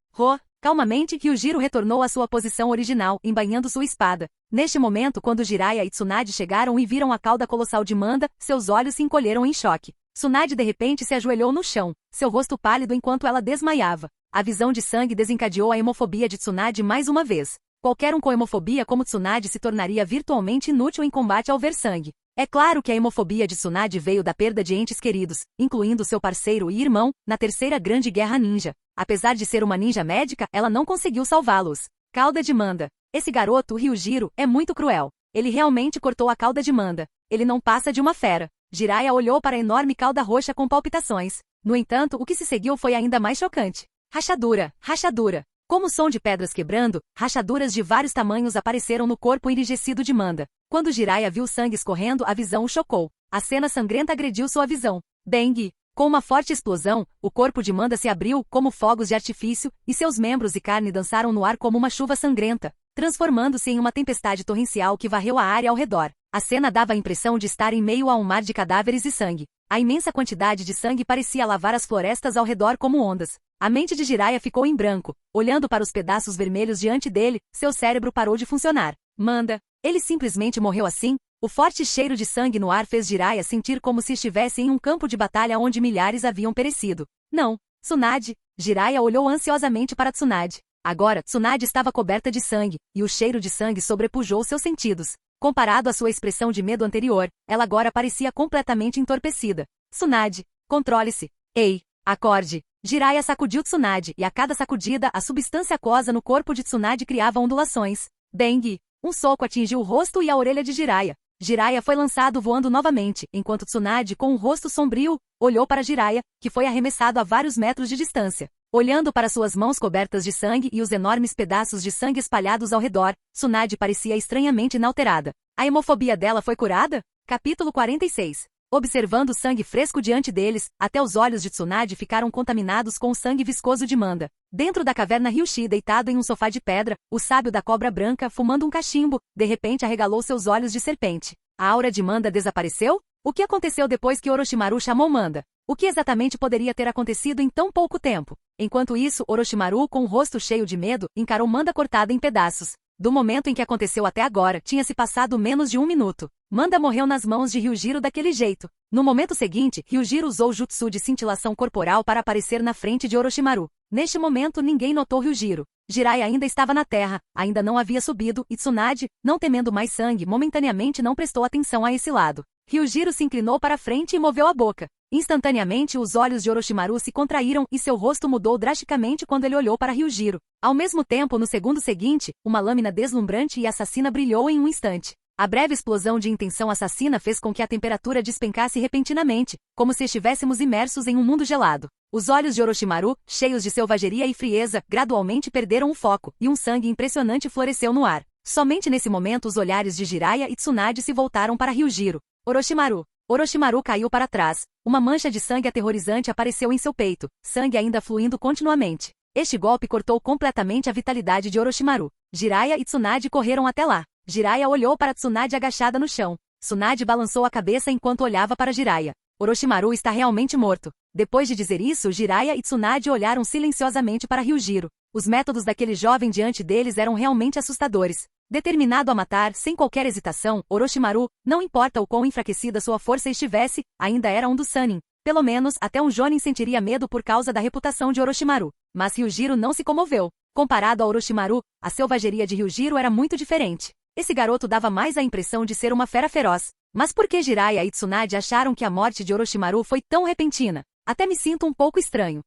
Calmamente, Ryujiro retornou à sua posição original, embainhando sua espada. Neste momento, quando Jiraiya e Tsunade chegaram e viram a cauda colossal de Manda, seus olhos se encolheram em choque. Tsunade de repente se ajoelhou no chão, seu rosto pálido enquanto ela desmaiava. A visão de sangue desencadeou a hemofobia de Tsunade mais uma vez. Qualquer um com hemofobia como Tsunade se tornaria virtualmente inútil em combate ao ver sangue. É claro que a hemofobia de Tsunade veio da perda de entes queridos, incluindo seu parceiro e irmão, na Terceira Grande Guerra Ninja. Apesar de ser uma ninja médica, ela não conseguiu salvá-los. Cauda de Manda. Esse garoto, Ryujiro, é muito cruel. Ele realmente cortou a cauda de Manda. Ele não passa de uma fera. Jiraiya olhou para a enorme cauda roxa com palpitações. No entanto, o que se seguiu foi ainda mais chocante. Rachadura, rachadura. Como o som de pedras quebrando, rachaduras de vários tamanhos apareceram no corpo enrijecido de Manda. Quando Jiraiya viu sangue escorrendo, a visão o chocou. A cena sangrenta agrediu sua visão. Dengue. Com uma forte explosão, o corpo de Manda se abriu como fogos de artifício, e seus membros e carne dançaram no ar como uma chuva sangrenta, transformando-se em uma tempestade torrencial que varreu a área ao redor. A cena dava a impressão de estar em meio a um mar de cadáveres e sangue. A imensa quantidade de sangue parecia lavar as florestas ao redor como ondas. A mente de Jiraiya ficou em branco. Olhando para os pedaços vermelhos diante dele, seu cérebro parou de funcionar. Manda. Ele simplesmente morreu assim? O forte cheiro de sangue no ar fez Jiraiya sentir como se estivesse em um campo de batalha onde milhares haviam perecido. Não. Tsunade. Jiraiya olhou ansiosamente para Tsunade. Agora, Tsunade estava coberta de sangue, e o cheiro de sangue sobrepujou seus sentidos. Comparado à sua expressão de medo anterior, ela agora parecia completamente entorpecida. Tsunade, controle-se. Ei, acorde. Jiraiya sacudiu Tsunade, e a cada sacudida, a substância aquosa no corpo de Tsunade criava ondulações. Dengue. Um soco atingiu o rosto e a orelha de Jiraiya. Jiraiya foi lançado voando novamente, enquanto Tsunade, com um rosto sombrio, olhou para Jiraiya, que foi arremessado a vários metros de distância. Olhando para suas mãos cobertas de sangue e os enormes pedaços de sangue espalhados ao redor, Tsunade parecia estranhamente inalterada. A hemofobia dela foi curada? Capítulo 46. Observando o sangue fresco diante deles, até os olhos de Tsunade ficaram contaminados com o sangue viscoso de Manda. Dentro da caverna Ryushi, deitado em um sofá de pedra, o sábio da cobra branca, fumando um cachimbo, de repente arregalou seus olhos de serpente. A aura de Manda desapareceu? O que aconteceu depois que Orochimaru chamou Manda? O que exatamente poderia ter acontecido em tão pouco tempo? Enquanto isso, Orochimaru, com o rosto cheio de medo, encarou Manda cortada em pedaços. Do momento em que aconteceu até agora, tinha-se passado menos de 1 minuto. Manda morreu nas mãos de Ryujiro daquele jeito. No momento seguinte, Ryujiro usou o jutsu de cintilação corporal para aparecer na frente de Orochimaru. Neste momento, ninguém notou Ryujiro. Jiraiya ainda estava na terra, ainda não havia subido, e Tsunade, não temendo mais sangue, momentaneamente não prestou atenção a esse lado. Ryujiro se inclinou para frente e moveu a boca. Instantaneamente, os olhos de Orochimaru se contraíram e seu rosto mudou drasticamente quando ele olhou para Ryujiro. Ao mesmo tempo, no segundo seguinte, uma lâmina deslumbrante e assassina brilhou em um instante. A breve explosão de intenção assassina fez com que a temperatura despencasse repentinamente, como se estivéssemos imersos em um mundo gelado. Os olhos de Orochimaru, cheios de selvageria e frieza, gradualmente perderam o foco, e um sangue impressionante floresceu no ar. Somente nesse momento os olhares de Jiraiya e Tsunade se voltaram para Ryujiro. Orochimaru. Orochimaru caiu para trás. Uma mancha de sangue aterrorizante apareceu em seu peito, sangue ainda fluindo continuamente. Este golpe cortou completamente a vitalidade de Orochimaru. Jiraiya e Tsunade correram até lá. Jiraiya olhou para Tsunade agachada no chão. Tsunade balançou a cabeça enquanto olhava para Jiraiya. Orochimaru está realmente morto. Depois de dizer isso, Jiraiya e Tsunade olharam silenciosamente para Ryujiro. Os métodos daquele jovem diante deles eram realmente assustadores. Determinado a matar, sem qualquer hesitação, Orochimaru, não importa o quão enfraquecida sua força estivesse, ainda era um dos Sannin. Pelo menos, até um Jonin sentiria medo por causa da reputação de Orochimaru. Mas Ryujiro não se comoveu. Comparado a Orochimaru, a selvageria de Ryujiro era muito diferente. Esse garoto dava mais a impressão de ser uma fera feroz. Mas por que Jiraiya e Tsunade acharam que a morte de Orochimaru foi tão repentina? Até me sinto um pouco estranho.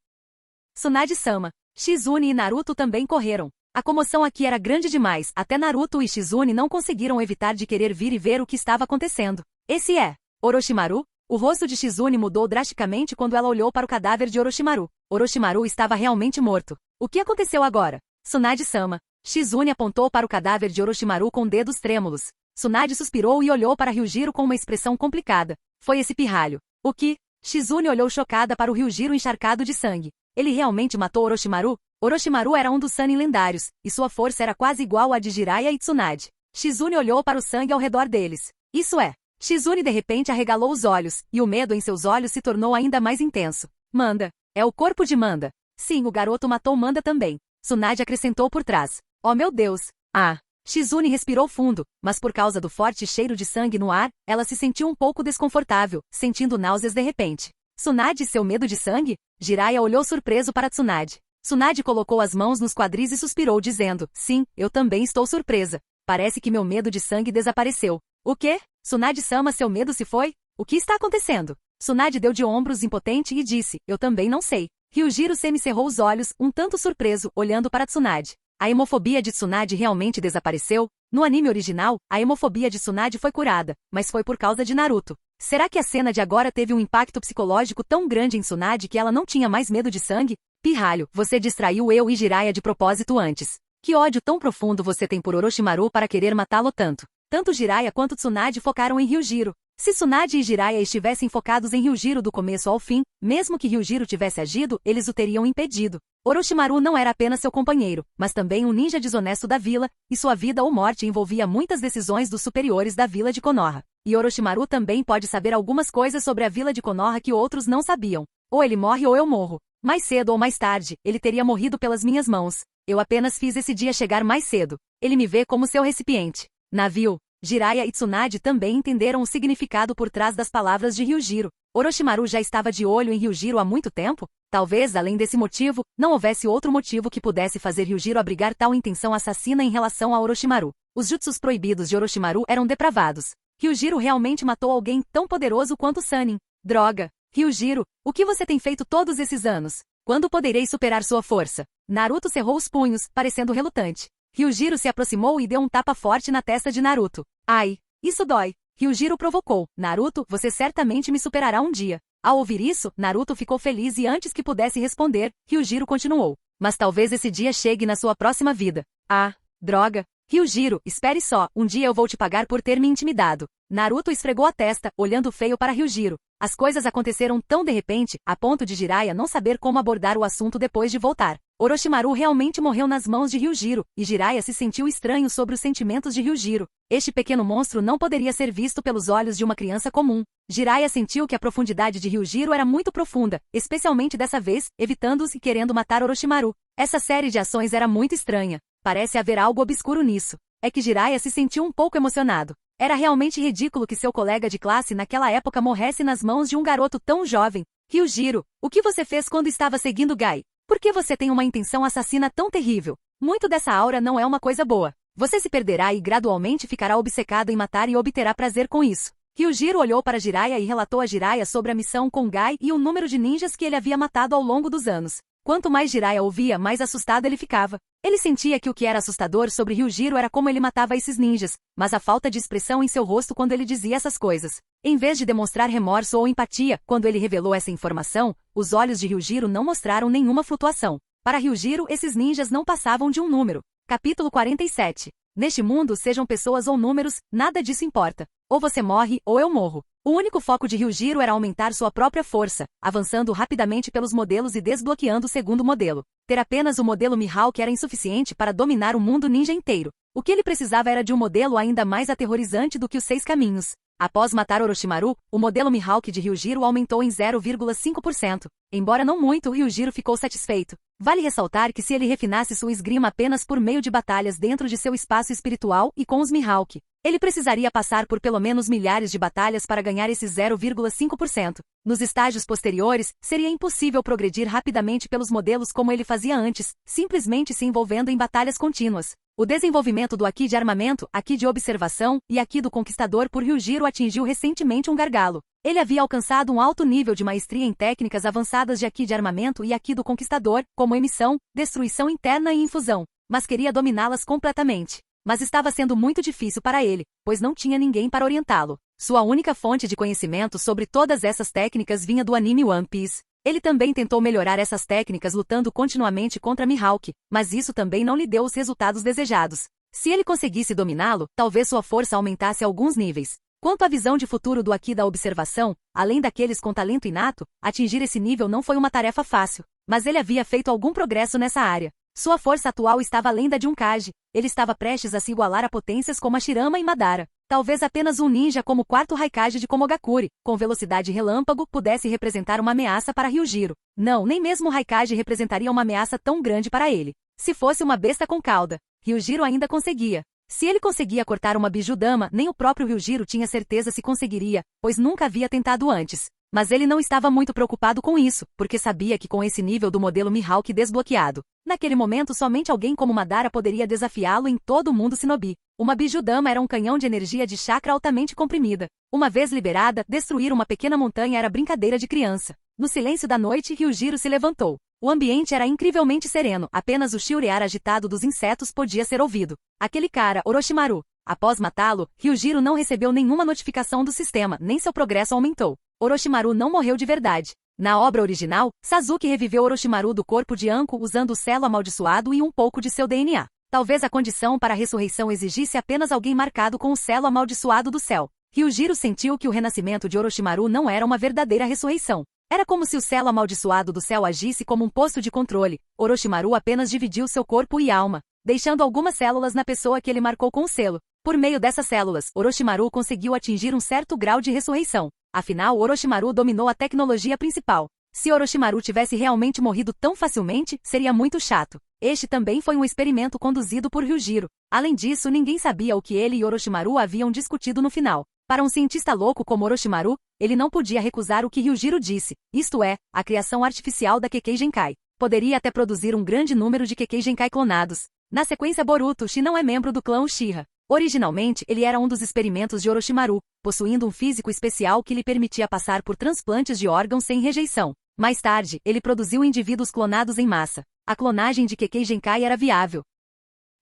Tsunade-sama. Shizune e Naruto também correram. A comoção aqui era grande demais, até Naruto e Shizune não conseguiram evitar de querer vir e ver o que estava acontecendo. Esse é Orochimaru? O rosto de Shizune mudou drasticamente quando ela olhou para o cadáver de Orochimaru. Orochimaru estava realmente morto. O que aconteceu agora? Tsunade-sama. Shizune apontou para o cadáver de Orochimaru com dedos trêmulos. Tsunade suspirou e olhou para Ryujiro com uma expressão complicada. Foi esse pirralho. O que? Shizune olhou chocada para o Ryujiro encharcado de sangue. Ele realmente matou Orochimaru? Orochimaru era um dos Sannin lendários, e sua força era quase igual à de Jiraiya e Tsunade. Shizune olhou para o sangue ao redor deles. Isso é. Shizune de repente arregalou os olhos, e o medo em seus olhos se tornou ainda mais intenso. Manda. É o corpo de Manda. Sim, o garoto matou Manda também. Tsunade acrescentou por trás. Oh meu Deus! Ah! Shizune respirou fundo, mas por causa do forte cheiro de sangue no ar, ela se sentiu um pouco desconfortável, sentindo náuseas de repente. Tsunade, seu medo de sangue? Jiraiya olhou surpreso para Tsunade. Tsunade colocou as mãos nos quadris e suspirou dizendo, sim, eu também estou surpresa. Parece que meu medo de sangue desapareceu. O quê? Tsunade-sama, seu medo se foi? O que está acontecendo? Tsunade deu de ombros impotente e disse, eu também não sei. Ryujiro semicerrou os olhos, um tanto surpreso, olhando para Tsunade. A hemofobia de Tsunade realmente desapareceu? No anime original, a hemofobia de Tsunade foi curada, mas foi por causa de Naruto. Será que a cena de agora teve um impacto psicológico tão grande em Tsunade que ela não tinha mais medo de sangue? Pirralho, você distraiu eu e Jiraiya de propósito antes. Que ódio tão profundo você tem por Orochimaru para querer matá-lo tanto? Tanto Jiraiya quanto Tsunade focaram em Ryujiro. Se Tsunade e Jiraiya estivessem focados em Ryujiro do começo ao fim, mesmo que Ryujiro tivesse agido, eles o teriam impedido. Orochimaru não era apenas seu companheiro, mas também um ninja desonesto da vila, e sua vida ou morte envolvia muitas decisões dos superiores da vila de Konoha. E Orochimaru também pode saber algumas coisas sobre a vila de Konoha que outros não sabiam. Ou ele morre ou eu morro. Mais cedo ou mais tarde, ele teria morrido pelas minhas mãos. Eu apenas fiz esse dia chegar mais cedo. Ele me vê como seu recipiente. Navio. Jiraiya e Tsunade também entenderam o significado por trás das palavras de Ryujiro. Orochimaru já estava de olho em Ryujiro há muito tempo? Talvez, além desse motivo, não houvesse outro motivo que pudesse fazer Ryujiro abrigar tal intenção assassina em relação a Orochimaru. Os jutsus proibidos de Orochimaru eram depravados. Ryujiro realmente matou alguém tão poderoso quanto Sannin. Droga! Ryujiro, o que você tem feito todos esses anos? Quando poderei superar sua força? Naruto cerrou os punhos, parecendo relutante. Ryujiro se aproximou e deu um tapa forte na testa de Naruto. Ai! Isso dói! Ryujiro provocou. Naruto, você certamente me superará um dia. Ao ouvir isso, Naruto ficou feliz e antes que pudesse responder, Ryujiro continuou. Mas talvez esse dia chegue na sua próxima vida. Ah! Droga! Ryujiro, espere só, um dia eu vou te pagar por ter me intimidado. Naruto esfregou a testa, olhando feio para Ryujiro. As coisas aconteceram tão de repente, a ponto de Jiraiya não saber como abordar o assunto depois de voltar. Orochimaru realmente morreu nas mãos de Ryujiro, e Jiraiya se sentiu estranho sobre os sentimentos de Ryujiro. Este pequeno monstro não poderia ser visto pelos olhos de uma criança comum. Jiraiya sentiu que a profundidade de Ryujiro era muito profunda, especialmente dessa vez, evitando-os e querendo matar Orochimaru. Essa série de ações era muito estranha. Parece haver algo obscuro nisso. É que Jiraiya se sentiu um pouco emocionado. Era realmente ridículo que seu colega de classe naquela época morresse nas mãos de um garoto tão jovem. Ryujiro, o que você fez quando estava seguindo Gai? Por que você tem uma intenção assassina tão terrível? Muito dessa aura não é uma coisa boa. Você se perderá e gradualmente ficará obcecado em matar e obterá prazer com isso. Ryujiro olhou para Jiraiya e relatou a Jiraiya sobre a missão com Gai e o número de ninjas que ele havia matado ao longo dos anos. Quanto mais Jiraiya ouvia, mais assustado ele ficava. Ele sentia que o que era assustador sobre Ryujiro era como ele matava esses ninjas, mas a falta de expressão em seu rosto quando ele dizia essas coisas. Em vez de demonstrar remorso ou empatia, quando ele revelou essa informação, os olhos de Ryujiro não mostraram nenhuma flutuação. Para Ryujiro, esses ninjas não passavam de um número. Capítulo 47. Neste mundo, sejam pessoas ou números, nada disso importa. Ou você morre, ou eu morro. O único foco de Ryujiro era aumentar sua própria força, avançando rapidamente pelos modelos e desbloqueando o segundo modelo. Ter apenas o modelo Mihawk era insuficiente para dominar o mundo ninja inteiro. O que ele precisava era de um modelo ainda mais aterrorizante do que os 6 caminhos. Após matar Orochimaru, o modelo Mihawk de Ryujiro aumentou em 0,5%. Embora não muito, Ryujiro ficou satisfeito. Vale ressaltar que se ele refinasse sua esgrima apenas por meio de batalhas dentro de seu espaço espiritual e com os Mihawk, ele precisaria passar por pelo menos milhares de batalhas para ganhar esse 0,5%. Nos estágios posteriores, seria impossível progredir rapidamente pelos modelos como ele fazia antes, simplesmente se envolvendo em batalhas contínuas. O desenvolvimento do Haki de armamento, Haki de observação e Haki do conquistador por Ryujiro atingiu recentemente um gargalo. Ele havia alcançado um alto nível de maestria em técnicas avançadas de Haki de armamento e Haki do conquistador, como emissão, destruição interna e infusão. mas queria dominá-las completamente. Mas estava sendo muito difícil para ele, pois não tinha ninguém para orientá-lo. Sua única fonte de conhecimento sobre todas essas técnicas vinha do anime One Piece. Ele também tentou melhorar essas técnicas lutando continuamente contra Mihawk, mas isso também não lhe deu os resultados desejados. Se ele conseguisse dominá-lo, talvez sua força aumentasse alguns níveis. Quanto à visão de futuro do Haki da observação, além daqueles com talento inato, atingir esse nível não foi uma tarefa fácil, mas ele havia feito algum progresso nessa área. Sua força atual estava além da de um Kage. Ele estava prestes a se igualar a potências como Hashirama e Madara. Talvez apenas um ninja como o quarto Raikage de Komogakure, com velocidade relâmpago, pudesse representar uma ameaça para Ryujiro. Não, nem mesmo o Raikage representaria uma ameaça tão grande para ele. Se fosse uma besta com cauda, Ryujiro ainda conseguia. Se ele conseguia cortar uma Bijudama, nem o próprio Ryujiro tinha certeza se conseguiria, pois nunca havia tentado antes. Mas ele não estava muito preocupado com isso, porque sabia que com esse nível do modelo Mihawk desbloqueado, naquele momento somente alguém como Madara poderia desafiá-lo em todo o mundo shinobi. Uma Bijudama era um canhão de energia de chakra altamente comprimida. Uma vez liberada, destruir uma pequena montanha era brincadeira de criança. No silêncio da noite, Ryujiro se levantou. O ambiente era incrivelmente sereno, apenas o chilrear agitado dos insetos podia ser ouvido. Aquele cara, Orochimaru. Após matá-lo, Ryujiro não recebeu nenhuma notificação do sistema, nem seu progresso aumentou. Orochimaru não morreu de verdade. Na obra original, Sasuke reviveu Orochimaru do corpo de Anko usando o selo amaldiçoado e um pouco de seu DNA. Talvez a condição para a ressurreição exigisse apenas alguém marcado com o selo amaldiçoado do céu. Ryujiro sentiu que o renascimento de Orochimaru não era uma verdadeira ressurreição. Era como se o selo amaldiçoado do céu agisse como um posto de controle. Orochimaru apenas dividiu seu corpo e alma, deixando algumas células na pessoa que ele marcou com o selo. Por meio dessas células, Orochimaru conseguiu atingir um certo grau de ressurreição. Afinal, Orochimaru dominou a tecnologia principal. Se Orochimaru tivesse realmente morrido tão facilmente, seria muito chato. Este também foi um experimento conduzido por Ryujiro. Além disso, ninguém sabia o que ele e Orochimaru haviam discutido no final. Para um cientista louco como Orochimaru, ele não podia recusar o que Ryujiro disse, isto é, a criação artificial da Kekkei Genkai. Poderia até produzir um grande número de Kekkei Genkai clonados. Na sequência, Boruto Shi não é membro do clã Uchiha. Originalmente, ele era um dos experimentos de Orochimaru, possuindo um físico especial que lhe permitia passar por transplantes de órgãos sem rejeição. Mais tarde, ele produziu indivíduos clonados em massa. A clonagem de Kekkei Genkai era viável.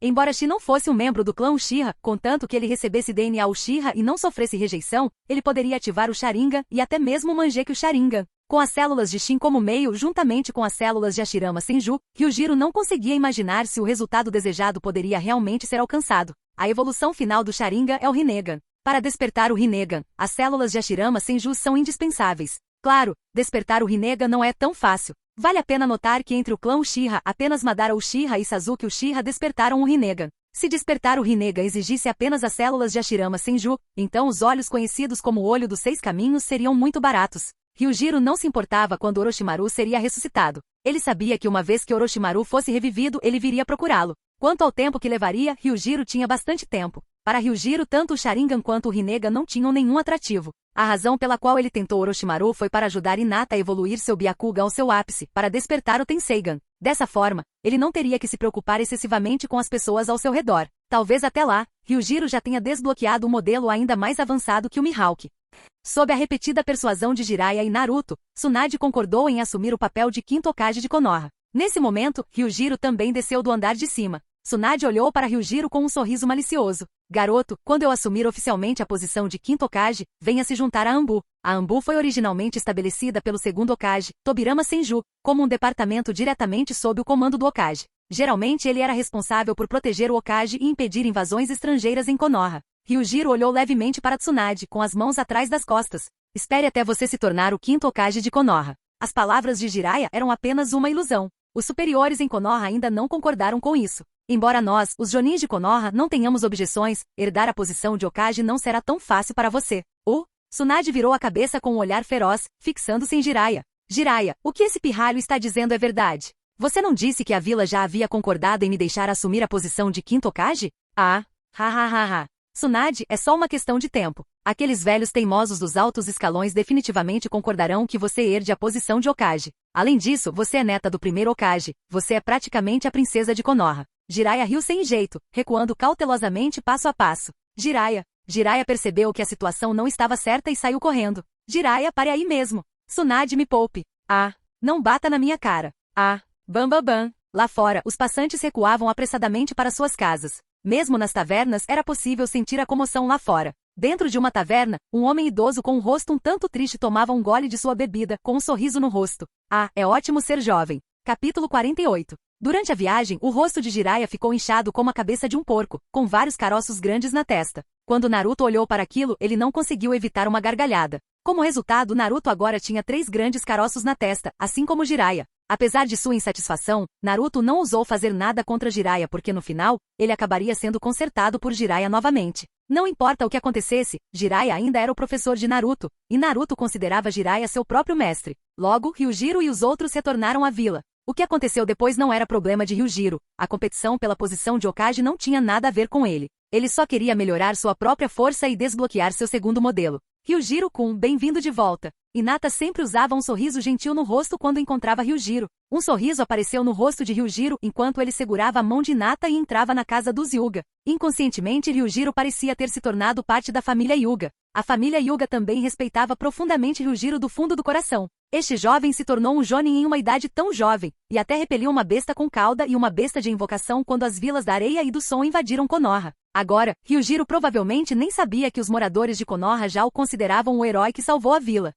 Embora Shi não fosse um membro do clã Uchiha, contanto que ele recebesse DNA Uchiha e não sofresse rejeição, ele poderia ativar o Sharingan e até mesmo o Mangekyou Sharingan. Com as células de Shin como meio, juntamente com as células de Hashirama Senju, Ryujiro não conseguia imaginar se o resultado desejado poderia realmente ser alcançado. A evolução final do Sharingan é o Rinnegan. Para despertar o Rinnegan, as células de Hashirama Senju são indispensáveis. Claro, despertar o Rinnegan não é tão fácil. Vale a pena notar que entre o clã Uchiha, apenas Madara Uchiha e Sasuke Uchiha despertaram o Rinnegan. Se despertar o Rinnegan exigisse apenas as células de Hashirama Senju, então os olhos conhecidos como Olho dos Seis Caminhos seriam muito baratos. Ryujiro não se importava quando Orochimaru seria ressuscitado. Ele sabia que uma vez que Orochimaru fosse revivido, ele viria procurá-lo. Quanto ao tempo que levaria, Ryujiro tinha bastante tempo. Para Ryujiro, tanto o Sharingan quanto o Rinnegan não tinham nenhum atrativo. A razão pela qual ele tentou Orochimaru foi para ajudar Hinata a evoluir seu Byakugan ao seu ápice, para despertar o Tenseigan. Dessa forma, ele não teria que se preocupar excessivamente com as pessoas ao seu redor. Talvez até lá, Ryujiro já tenha desbloqueado um modelo ainda mais avançado que o Mihawk. Sob a repetida persuasão de Jiraiya e Naruto, Tsunade concordou em assumir o papel de quinto Hokage de Konoha. Nesse momento, Ryujiro também desceu do andar de cima. Tsunade olhou para Ryujiro com um sorriso malicioso. Garoto, quando eu assumir oficialmente a posição de quinto Hokage, venha se juntar a Anbu. A Anbu foi originalmente estabelecida pelo segundo Hokage, Tobirama Senju, como um departamento diretamente sob o comando do Hokage. Geralmente ele era responsável por proteger o Hokage e impedir invasões estrangeiras em Konoha. Ryujiro olhou levemente para Tsunade, com as mãos atrás das costas. Espere até você se tornar o quinto Hokage de Konoha. As palavras de Jiraiya eram apenas uma ilusão. Os superiores em Konoha ainda não concordaram com isso. Embora nós, os Jonins de Konoha, não tenhamos objeções, herdar a posição de Hokage não será tão fácil para você. Tsunade virou a cabeça com um olhar feroz, fixando-se em Jiraiya. Jiraiya, o que esse pirralho está dizendo é verdade. Você não disse que a vila já havia concordado em me deixar assumir a posição de quinto Hokage? Tsunade, é só uma questão de tempo. Aqueles velhos teimosos dos altos escalões definitivamente concordarão que você herde a posição de Hokage. Além disso, você é neta do primeiro Hokage. Você é praticamente a princesa de Konoha. Jiraiya riu sem jeito, recuando cautelosamente passo a passo. Jiraiya percebeu que a situação não estava certa e saiu correndo. Jiraiya, pare aí mesmo. Tsunade, me poupe. Não bata na minha cara. Bam. Lá fora, os passantes recuavam apressadamente para suas casas. Mesmo nas tavernas, era possível sentir a comoção lá fora. Dentro de uma taverna, um homem idoso com um rosto um tanto triste tomava um gole de sua bebida, com um sorriso no rosto. Ah, é ótimo ser jovem. Capítulo 48. Durante a viagem, o rosto de Jiraiya ficou inchado como a cabeça de um porco, com vários caroços grandes na testa. Quando Naruto olhou para aquilo, ele não conseguiu evitar uma gargalhada. Como resultado, Naruto agora tinha 3 grandes caroços na testa, assim como Jiraiya. Apesar de sua insatisfação, Naruto não ousou fazer nada contra Jiraiya porque no final, ele acabaria sendo consertado por Jiraiya novamente. Não importa o que acontecesse, Jiraiya ainda era o professor de Naruto, e Naruto considerava Jiraiya seu próprio mestre. Logo, Ryujiro e os outros retornaram à vila. O que aconteceu depois não era problema de Ryujiro, a competição pela posição de Hokage não tinha nada a ver com ele. Ele só queria melhorar sua própria força e desbloquear seu segundo modelo. Ryujiro-kun, bem-vindo de volta. Hinata sempre usava um sorriso gentil no rosto quando encontrava Ryujiro. Um sorriso apareceu no rosto de Ryujiro enquanto ele segurava a mão de Hinata e entrava na casa dos Hyuga. Inconscientemente, Ryujiro parecia ter se tornado parte da família Hyuga. A família Hyuga também respeitava profundamente Ryujiro do fundo do coração. Este jovem se tornou um jonin em uma idade tão jovem, e até repeliu uma besta com cauda e uma besta de invocação quando as vilas da areia e do som invadiram Konoha. Agora, Ryujiro provavelmente nem sabia que os moradores de Konoha já o consideravam o herói que salvou a vila.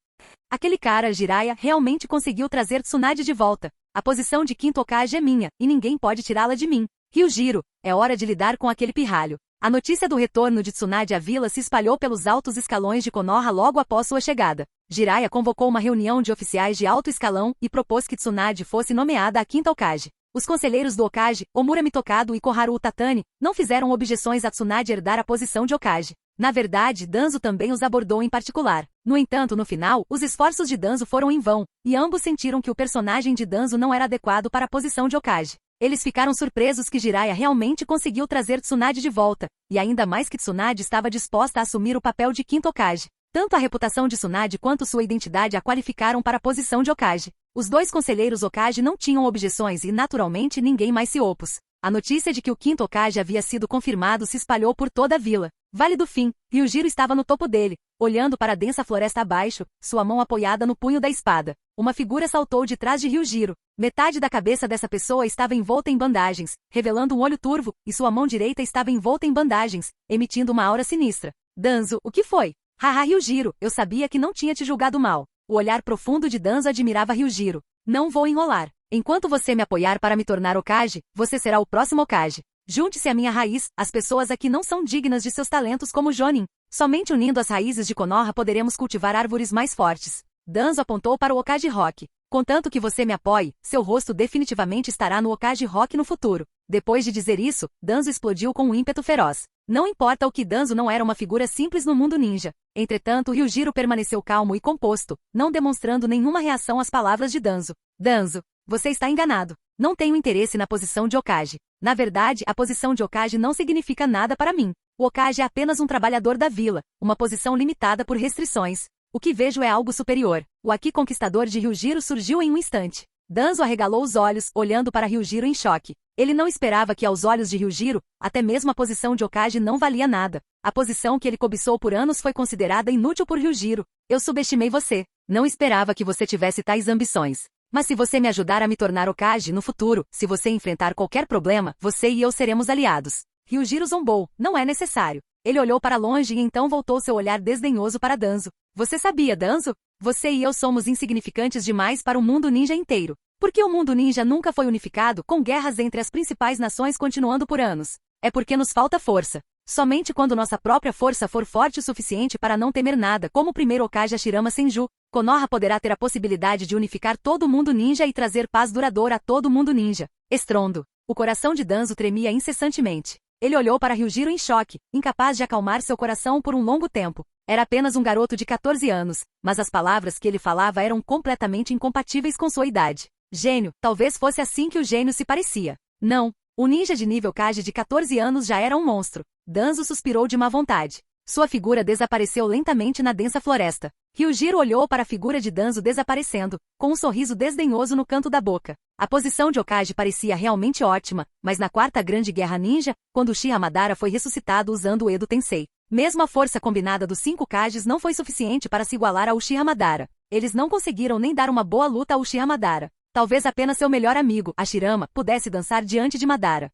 Aquele cara, Jiraiya, realmente conseguiu trazer Tsunade de volta. A posição de quinto Hokage é minha, e ninguém pode tirá-la de mim. Ryujiro, é hora de lidar com aquele pirralho. A notícia do retorno de Tsunade à vila se espalhou pelos altos escalões de Konoha logo após sua chegada. Jiraiya convocou uma reunião de oficiais de alto escalão e propôs que Tsunade fosse nomeada a quinta Hokage. Os conselheiros do Hokage, Omura Mitokado e Koharu Utatani, não fizeram objeções a Tsunade herdar a posição de Hokage. Na verdade, Danzo também os abordou em particular. No entanto, no final, os esforços de Danzo foram em vão, e ambos sentiram que o personagem de Danzo não era adequado para a posição de Hokage. Eles ficaram surpresos que Jiraiya realmente conseguiu trazer Tsunade de volta, e ainda mais que Tsunade estava disposta a assumir o papel de quinto Hokage. Tanto a reputação de Tsunade quanto sua identidade a qualificaram para a posição de Hokage. Os 2 conselheiros Hokage não tinham objeções e naturalmente ninguém mais se opôs. A notícia de que o quinto Hokage havia sido confirmado se espalhou por toda a vila. Vale do Fim, Ryujiro estava no topo dele, olhando para a densa floresta abaixo, sua mão apoiada no punho da espada. Uma figura saltou de trás de Ryujiro. Metade da cabeça dessa pessoa estava envolta em bandagens, revelando um olho turvo, e sua mão direita estava envolta em bandagens, emitindo uma aura sinistra. Danzo, o que foi? Haha, Ryujiro, eu sabia que não tinha te julgado mal. O olhar profundo de Danzo admirava Ryujiro. Não vou enrolar. Enquanto você me apoiar para me tornar Hokage, você será o próximo Hokage. Junte-se à minha raiz, as pessoas aqui não são dignas de seus talentos como Jonin. Somente unindo as raízes de Konoha poderemos cultivar árvores mais fortes. Danzo apontou para o Hokage Rock. Contanto que você me apoie, seu rosto definitivamente estará no Hokage Rock no futuro. Depois de dizer isso, Danzo explodiu com um ímpeto feroz. Não importa o que Danzo não era uma figura simples no mundo ninja. Entretanto, Ryujiro permaneceu calmo e composto, não demonstrando nenhuma reação às palavras de Danzo. Danzo, você está enganado. Não tenho interesse na posição de Hokage. Na verdade, a posição de Hokage não significa nada para mim. O Hokage é apenas um trabalhador da vila, uma posição limitada por restrições. O que vejo é algo superior. O Haki conquistador de Ryujiro surgiu em um instante. Danzo arregalou os olhos, olhando para Ryujiro em choque. Ele não esperava que aos olhos de Ryujiro, até mesmo a posição de Hokage não valia nada. A posição que ele cobiçou por anos foi considerada inútil por Ryujiro. Eu subestimei você. Não esperava que você tivesse tais ambições. Mas se você me ajudar a me tornar Hokage no futuro, se você enfrentar qualquer problema, você e eu seremos aliados. Ryujiro zombou. Não é necessário. Ele olhou para longe e então voltou seu olhar desdenhoso para Danzo. Você sabia, Danzo? Você e eu somos insignificantes demais para o mundo ninja inteiro. Por que o mundo ninja nunca foi unificado, com guerras entre as principais nações continuando por anos? É porque nos falta força. Somente quando nossa própria força for forte o suficiente para não temer nada, como o primeiro Hokage Hashirama Senju, Konoha poderá ter a possibilidade de unificar todo o mundo ninja e trazer paz duradoura a todo o mundo ninja. Estrondo. O coração de Danzo tremia incessantemente. Ele olhou para Ryujiro em choque, incapaz de acalmar seu coração por um longo tempo. Era apenas um garoto de 14 anos, mas as palavras que ele falava eram completamente incompatíveis com sua idade. Gênio, talvez fosse assim que o gênio se parecia. Não, o ninja de nível Kage de 14 anos já era um monstro. Danzo suspirou de má vontade. Sua figura desapareceu lentamente na densa floresta. Ryujiro olhou para a figura de Danzo desaparecendo, com um sorriso desdenhoso no canto da boca. A posição de Hokage parecia realmente ótima, mas na quarta grande guerra ninja, quando Uchiha Madara foi ressuscitado usando o Edo Tensei, mesmo a força combinada dos 5 Kages não foi suficiente para se igualar a Uchiha Madara. Eles não conseguiram nem dar uma boa luta a Uchiha Madara. Talvez apenas seu melhor amigo, Hashirama, pudesse dançar diante de Madara.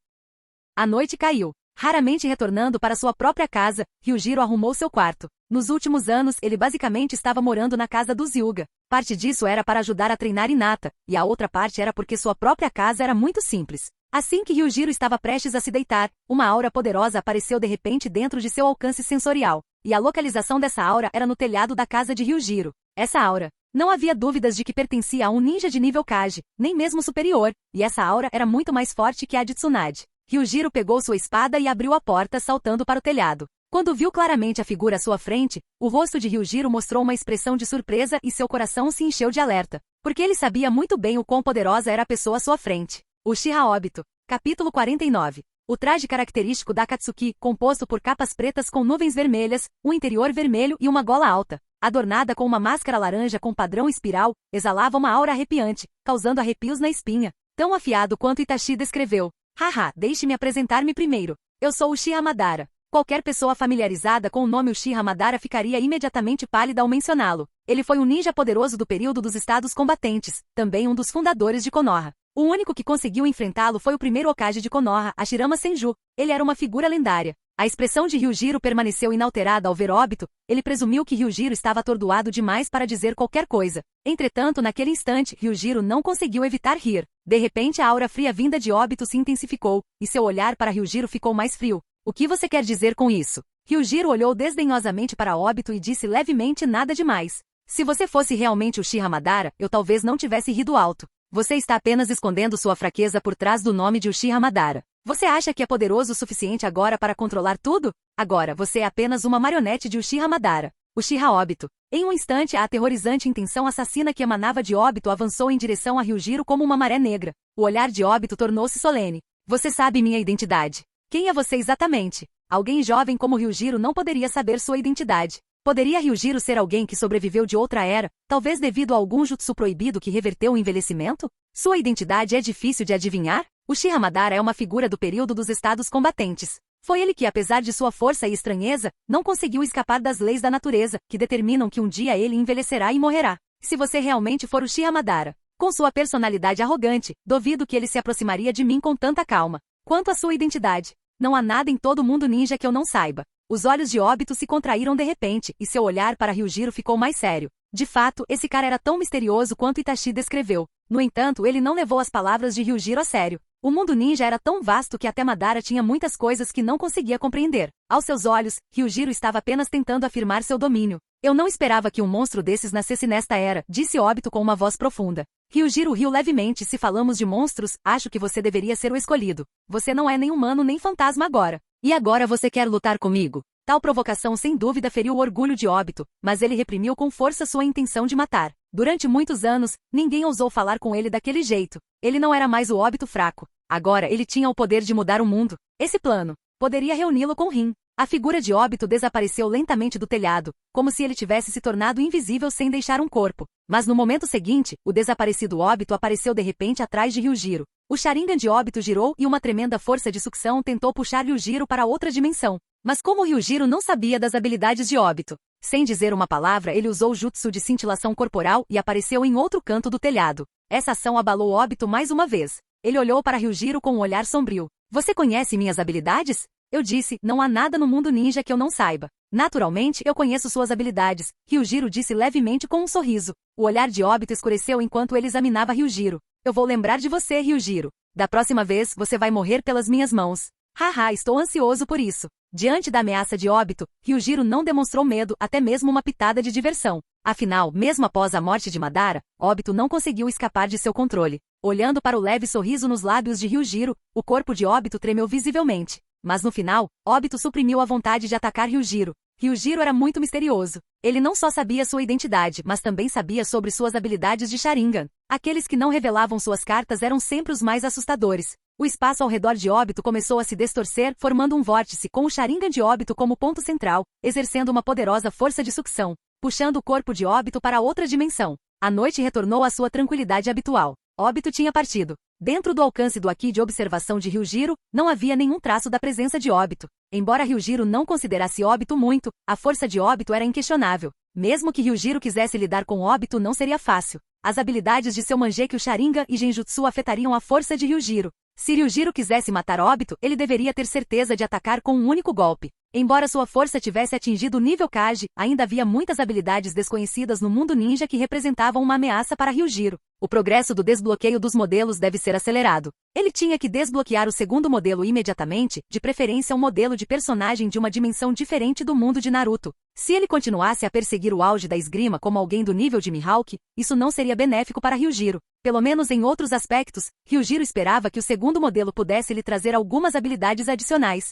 A noite caiu. Raramente retornando para sua própria casa, Ryujiro arrumou seu quarto. Nos últimos anos, ele basicamente estava morando na casa dos Hyuga. Parte disso era para ajudar a treinar Hinata, e a outra parte era porque sua própria casa era muito simples. Assim que Ryujiro estava prestes a se deitar, uma aura poderosa apareceu de repente dentro de seu alcance sensorial. E a localização dessa aura era no telhado da casa de Ryujiro. Essa aura, não havia dúvidas de que pertencia a um ninja de nível Kage, nem mesmo superior, e essa aura era muito mais forte que a de Tsunade. Ryujiro pegou sua espada e abriu a porta saltando para o telhado. Quando viu claramente a figura à sua frente, o rosto de Ryujiro mostrou uma expressão de surpresa e seu coração se encheu de alerta, porque ele sabia muito bem o quão poderosa era a pessoa à sua frente. Uchiha Obito. Capítulo 49. O traje característico da Akatsuki, composto por capas pretas com nuvens vermelhas, um interior vermelho e uma gola alta, adornada com uma máscara laranja com padrão espiral, exalava uma aura arrepiante, causando arrepios na espinha, tão afiado quanto Itachi descreveu. Haha, deixe-me apresentar-me primeiro. Eu sou Uchiha Madara. Qualquer pessoa familiarizada com o nome Uchiha Madara ficaria imediatamente pálida ao mencioná-lo. Ele foi um ninja poderoso do período dos estados combatentes, também um dos fundadores de Konoha. O único que conseguiu enfrentá-lo foi o primeiro Hokage de Konoha, Hashirama Senju. Ele era uma figura lendária. A expressão de Ryujiro permaneceu inalterada ao ver Obito. Ele presumiu que Ryujiro estava atordoado demais para dizer qualquer coisa. Entretanto, naquele instante, Ryujiro não conseguiu evitar rir. De repente, a aura fria vinda de Obito se intensificou, e seu olhar para Ryujiro ficou mais frio. O que você quer dizer com isso? Ryujiro olhou desdenhosamente para Obito e disse levemente nada demais. Se você fosse realmente Uchiha Madara, eu talvez não tivesse rido alto. Você está apenas escondendo sua fraqueza por trás do nome de Uchiha Madara. Você acha que é poderoso o suficiente agora para controlar tudo? Agora, você é apenas uma marionete de Uchiha Madara. Uchiha Obito. Em um instante, a aterrorizante intenção assassina que emanava de Obito avançou em direção a Ryujiro como uma maré negra. O olhar de Obito tornou-se solene. Você sabe minha identidade. Quem é você exatamente? Alguém jovem como Ryujiro não poderia saber sua identidade. Poderia Ryujiro ser alguém que sobreviveu de outra era, talvez devido a algum jutsu proibido que reverteu o envelhecimento? Sua identidade é difícil de adivinhar? Uchiha Madara é uma figura do período dos estados combatentes. Foi ele que, apesar de sua força e estranheza, não conseguiu escapar das leis da natureza, que determinam que um dia ele envelhecerá e morrerá. Se você realmente for Uchiha Madara, com sua personalidade arrogante, duvido que ele se aproximaria de mim com tanta calma. Quanto à sua identidade, não há nada em todo o mundo ninja que eu não saiba. Os olhos de Obito se contraíram de repente, e seu olhar para Ryujiro ficou mais sério. De fato, esse cara era tão misterioso quanto Itachi descreveu. No entanto, ele não levou as palavras de Ryujiro a sério. O mundo ninja era tão vasto que até Madara tinha muitas coisas que não conseguia compreender. Aos seus olhos, Ryujiro estava apenas tentando afirmar seu domínio. Eu não esperava que um monstro desses nascesse nesta era, disse Obito com uma voz profunda. Ryujiro riu levemente. Se falamos de monstros, acho que você deveria ser o escolhido. Você não é nem humano nem fantasma agora. E agora você quer lutar comigo? Tal provocação sem dúvida feriu o orgulho de Obito, mas ele reprimiu com força sua intenção de matar. Durante muitos anos, ninguém ousou falar com ele daquele jeito. Ele não era mais o Obito fraco. Agora ele tinha o poder de mudar o mundo. Esse plano poderia reuni-lo com Rin. A figura de Obito desapareceu lentamente do telhado, como se ele tivesse se tornado invisível sem deixar um corpo. Mas no momento seguinte, o desaparecido Obito apareceu de repente atrás de Ryujiro. O Sharingan de Obito girou e uma tremenda força de sucção tentou puxar Ryujiro para outra dimensão. Mas como Ryujiro não sabia das habilidades de Obito, sem dizer uma palavra ele usou o jutsu de cintilação corporal e apareceu em outro canto do telhado. Essa ação abalou Obito mais uma vez. Ele olhou para Ryujiro com um olhar sombrio. Você conhece minhas habilidades? Eu disse, não há nada no mundo ninja que eu não saiba. Naturalmente, eu conheço suas habilidades, Ryujiro disse levemente com um sorriso. O olhar de Obito escureceu enquanto ele examinava Ryujiro. Eu vou lembrar de você, Ryujiro. Da próxima vez, você vai morrer pelas minhas mãos. Haha, estou ansioso por isso. Diante da ameaça de Obito, Ryujiro não demonstrou medo, até mesmo uma pitada de diversão. Afinal, mesmo após a morte de Madara, Obito não conseguiu escapar de seu controle. Olhando para o leve sorriso nos lábios de Ryujiro, o corpo de Obito tremeu visivelmente. Mas no final, Obito suprimiu a vontade de atacar Ryujiro. Ryujiro era muito misterioso. Ele não só sabia sua identidade, mas também sabia sobre suas habilidades de Sharingan. Aqueles que não revelavam suas cartas eram sempre os mais assustadores. O espaço ao redor de Obito começou a se distorcer, formando um vórtice com o Sharingan de Obito como ponto central, exercendo uma poderosa força de sucção, puxando o corpo de Obito para outra dimensão. A noite retornou à sua tranquilidade habitual. Obito tinha partido. Dentro do alcance do haki de observação de Ryujiro, não havia nenhum traço da presença de Obito. Embora Ryujiro não considerasse Obito muito, a força de Obito era inquestionável. Mesmo que Ryujiro quisesse lidar com Obito não seria fácil. As habilidades de seu Mangekyo Sharingan e Genjutsu afetariam a força de Ryujiro. Se Ryujiro quisesse matar Obito, ele deveria ter certeza de atacar com um único golpe. Embora sua força tivesse atingido o nível Kage, ainda havia muitas habilidades desconhecidas no mundo ninja que representavam uma ameaça para Ryujiro. O progresso do desbloqueio dos modelos deve ser acelerado. Ele tinha que desbloquear o segundo modelo imediatamente, de preferência um modelo de personagem de uma dimensão diferente do mundo de Naruto. Se ele continuasse a perseguir o auge da esgrima como alguém do nível de Mihawk, isso não seria benéfico para Ryujiro. Pelo menos em outros aspectos, Ryujiro esperava que o segundo modelo pudesse lhe trazer algumas habilidades adicionais.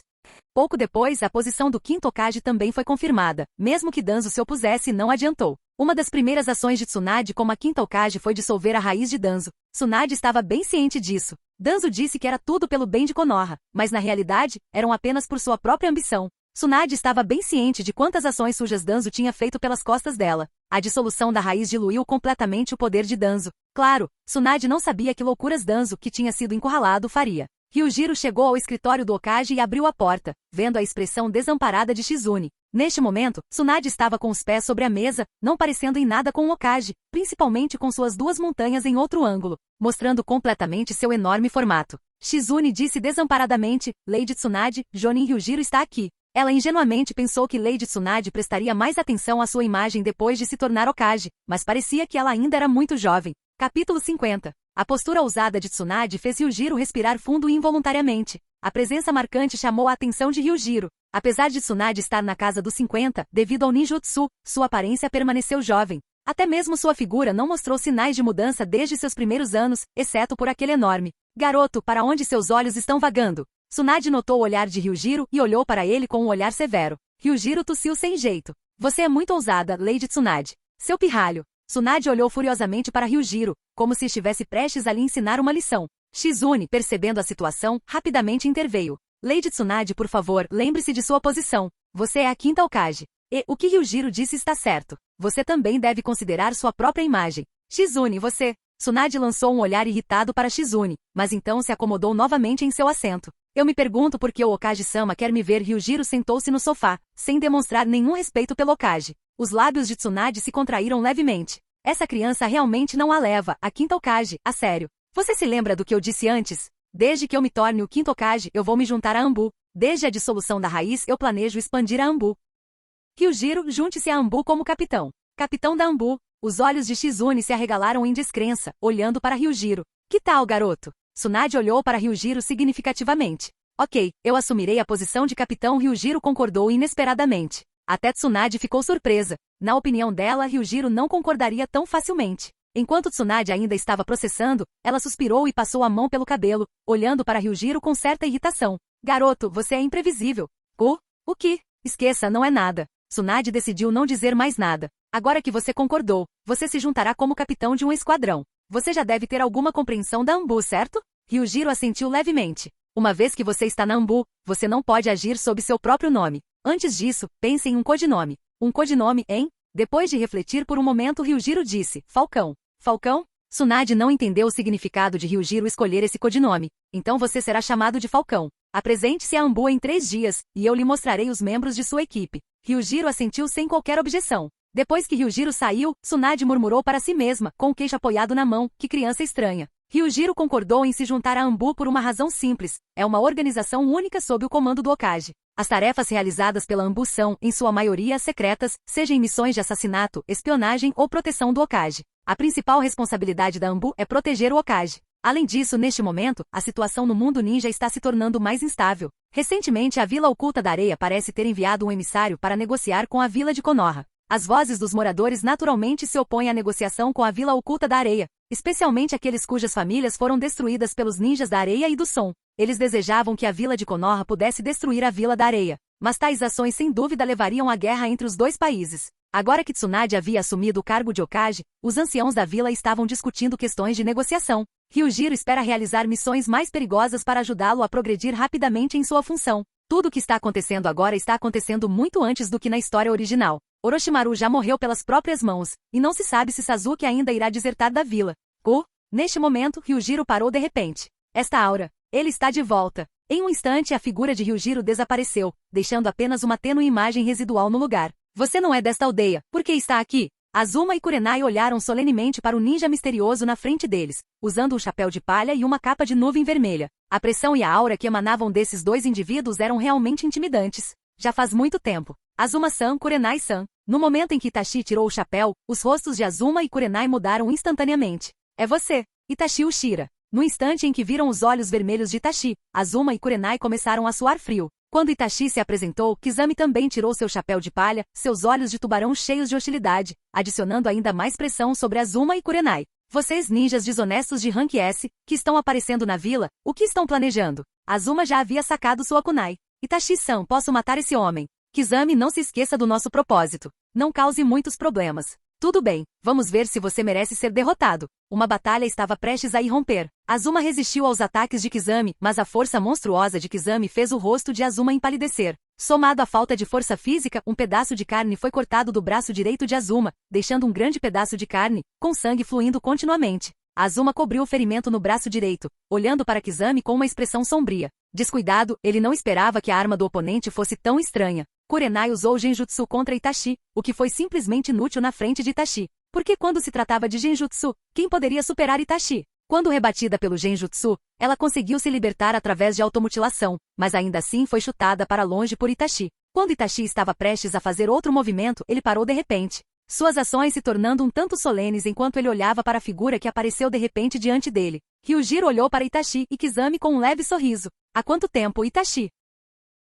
Pouco depois, a posição do quinto Hokage também foi confirmada. Mesmo que Danzo se opusesse, não adiantou. Uma das primeiras ações de Tsunade como a quinta Hokage foi dissolver a raiz de Danzo. Tsunade estava bem ciente disso. Danzo disse que era tudo pelo bem de Konoha, mas na realidade, eram apenas por sua própria ambição. Tsunade estava bem ciente de quantas ações sujas Danzo tinha feito pelas costas dela. A dissolução da raiz diluiu completamente o poder de Danzo. Claro, Tsunade não sabia que loucuras Danzo, que tinha sido encurralado, faria. Ryujiro chegou ao escritório do Hokage e abriu a porta, vendo a expressão desamparada de Shizune. Neste momento, Tsunade estava com os pés sobre a mesa, não parecendo em nada com o Hokage, principalmente com suas duas montanhas em outro ângulo, mostrando completamente seu enorme formato. Shizune disse desamparadamente, Lady Tsunade, Jonin Ryujiro está aqui. Ela ingenuamente pensou que Lady Tsunade prestaria mais atenção à sua imagem depois de se tornar Hokage, mas parecia que ela ainda era muito jovem. Capítulo 50. A postura ousada de Tsunade fez Ryujiro respirar fundo involuntariamente. A presença marcante chamou a atenção de Ryujiro. Apesar de Tsunade estar na casa dos 50, devido ao ninjutsu, sua aparência permaneceu jovem. Até mesmo sua figura não mostrou sinais de mudança desde seus primeiros anos, exceto por aquele enorme. Garoto, para onde seus olhos estão vagando? Tsunade notou o olhar de Ryujiro e olhou para ele com um olhar severo. Ryujiro tossiu sem jeito. Você é muito ousada, Lady Tsunade. Seu pirralho. Tsunade olhou furiosamente para Ryujiro, como se estivesse prestes a lhe ensinar uma lição. Shizune, percebendo a situação, rapidamente interveio. Lady Tsunade, por favor, lembre-se de sua posição. Você é a quinta Hokage. E o que Ryujiro disse está certo. Você também deve considerar sua própria imagem. Shizune, você... Tsunade lançou um olhar irritado para Shizune, mas então se acomodou novamente em seu assento. Eu me pergunto por que o Hokage-sama quer me ver. Ryujiro sentou-se no sofá, sem demonstrar nenhum respeito pelo Hokage. Os lábios de Tsunade se contraíram levemente. Essa criança realmente não a leva, a quinta Hokage, a sério. Você se lembra do que eu disse antes? Desde que eu me torne o quinto Hokage, eu vou me juntar a Anbu. Desde a dissolução da raiz, eu planejo expandir a Anbu. Ryujiro, junte-se a Anbu como capitão. Capitão da Anbu. Os olhos de Shizune se arregalaram em descrença, olhando para Ryujiro. Que tal, garoto? Tsunade olhou para Ryujiro significativamente. Ok, eu assumirei a posição de capitão. Ryujiro concordou inesperadamente. Até Tsunade ficou surpresa. Na opinião dela, Ryujiro não concordaria tão facilmente. Enquanto Tsunade ainda estava processando, ela suspirou e passou a mão pelo cabelo, olhando para Ryujiro com certa irritação. Garoto, você é imprevisível. O que? Esqueça, não é nada. Tsunade decidiu não dizer mais nada. Agora que você concordou, você se juntará como capitão de um esquadrão. Você já deve ter alguma compreensão da Anbu, certo? Ryujiro assentiu levemente. Uma vez que você está na Anbu, você não pode agir sob seu próprio nome. Antes disso, pense em um codinome. Um codinome, hein? Depois de refletir por um momento, Ryujiro disse, Falcão. Falcão? Tsunade não entendeu o significado de Ryujiro escolher esse codinome. Então você será chamado de Falcão. Apresente-se a Anbu em 3 dias, e eu lhe mostrarei os membros de sua equipe. Ryujiro assentiu sem qualquer objeção. Depois que Ryujiro saiu, Tsunade murmurou para si mesma, com o queixo apoiado na mão, que criança estranha. Ryujiro concordou em se juntar a Anbu por uma razão simples. É uma organização única sob o comando do Hokage. As tarefas realizadas pela Anbu são, em sua maioria, secretas, seja em missões de assassinato, espionagem ou proteção do Hokage. A principal responsabilidade da Anbu é proteger o Hokage. Além disso, neste momento, a situação no mundo ninja está se tornando mais instável. Recentemente, a Vila Oculta da Areia parece ter enviado um emissário para negociar com a Vila de Konoha. As vozes dos moradores naturalmente se opõem à negociação com a Vila Oculta da Areia, especialmente aqueles cujas famílias foram destruídas pelos ninjas da areia e do som. Eles desejavam que a Vila de Konoha pudesse destruir a Vila da Areia. Mas tais ações sem dúvida levariam à guerra entre os dois países. Agora que Tsunade havia assumido o cargo de Hokage, os anciãos da vila estavam discutindo questões de negociação. Ryujiro espera realizar missões mais perigosas para ajudá-lo a progredir rapidamente em sua função. Tudo o que está acontecendo agora está acontecendo muito antes do que na história original. Orochimaru já morreu pelas próprias mãos, e não se sabe se Sasuke ainda irá desertar da vila. Neste momento, Ryujiro parou de repente. Esta aura. Ele está de volta. Em um instante a figura de Ryujiro desapareceu, deixando apenas uma tênue imagem residual no lugar. Você não é desta aldeia, por que está aqui? Azuma e Kurenai olharam solenemente para o ninja misterioso na frente deles, usando um chapéu de palha e uma capa de nuvem vermelha. A pressão e a aura que emanavam desses dois indivíduos eram realmente intimidantes. Já faz muito tempo. Azuma-san, Kurenai-san. No momento em que Itachi tirou o chapéu, os rostos de Azuma e Kurenai mudaram instantaneamente. É você, Itachi Uchiha. No instante em que viram os olhos vermelhos de Itachi, Azuma e Kurenai começaram a suar frio. Quando Itachi se apresentou, Kizami também tirou seu chapéu de palha, seus olhos de tubarão cheios de hostilidade, adicionando ainda mais pressão sobre Azuma e Kurenai. Vocês ninjas desonestos de Rank S, que estão aparecendo na vila, o que estão planejando? Azuma já havia sacado sua kunai. Itachi-san, posso matar esse homem. Kizami, não se esqueça do nosso propósito. Não cause muitos problemas. Tudo bem, vamos ver se você merece ser derrotado. Uma batalha estava prestes a irromper. Azuma resistiu aos ataques de Kizami, mas a força monstruosa de Kizami fez o rosto de Azuma empalidecer. Somado à falta de força física, um pedaço de carne foi cortado do braço direito de Azuma, deixando um grande pedaço de carne, com sangue fluindo continuamente. Azuma cobriu o ferimento no braço direito, olhando para Kizami com uma expressão sombria. Descuidado, ele não esperava que a arma do oponente fosse tão estranha. Kurenai usou o Genjutsu contra Itachi, o que foi simplesmente inútil na frente de Itachi. Porque quando se tratava de Genjutsu, quem poderia superar Itachi? Quando rebatida pelo Genjutsu, ela conseguiu se libertar através de automutilação, mas ainda assim foi chutada para longe por Itachi. Quando Itachi estava prestes a fazer outro movimento, ele parou de repente. Suas ações se tornando um tanto solenes enquanto ele olhava para a figura que apareceu de repente diante dele. Ryujiro olhou para Itachi e Kizami com um leve sorriso. Há quanto tempo, Itachi?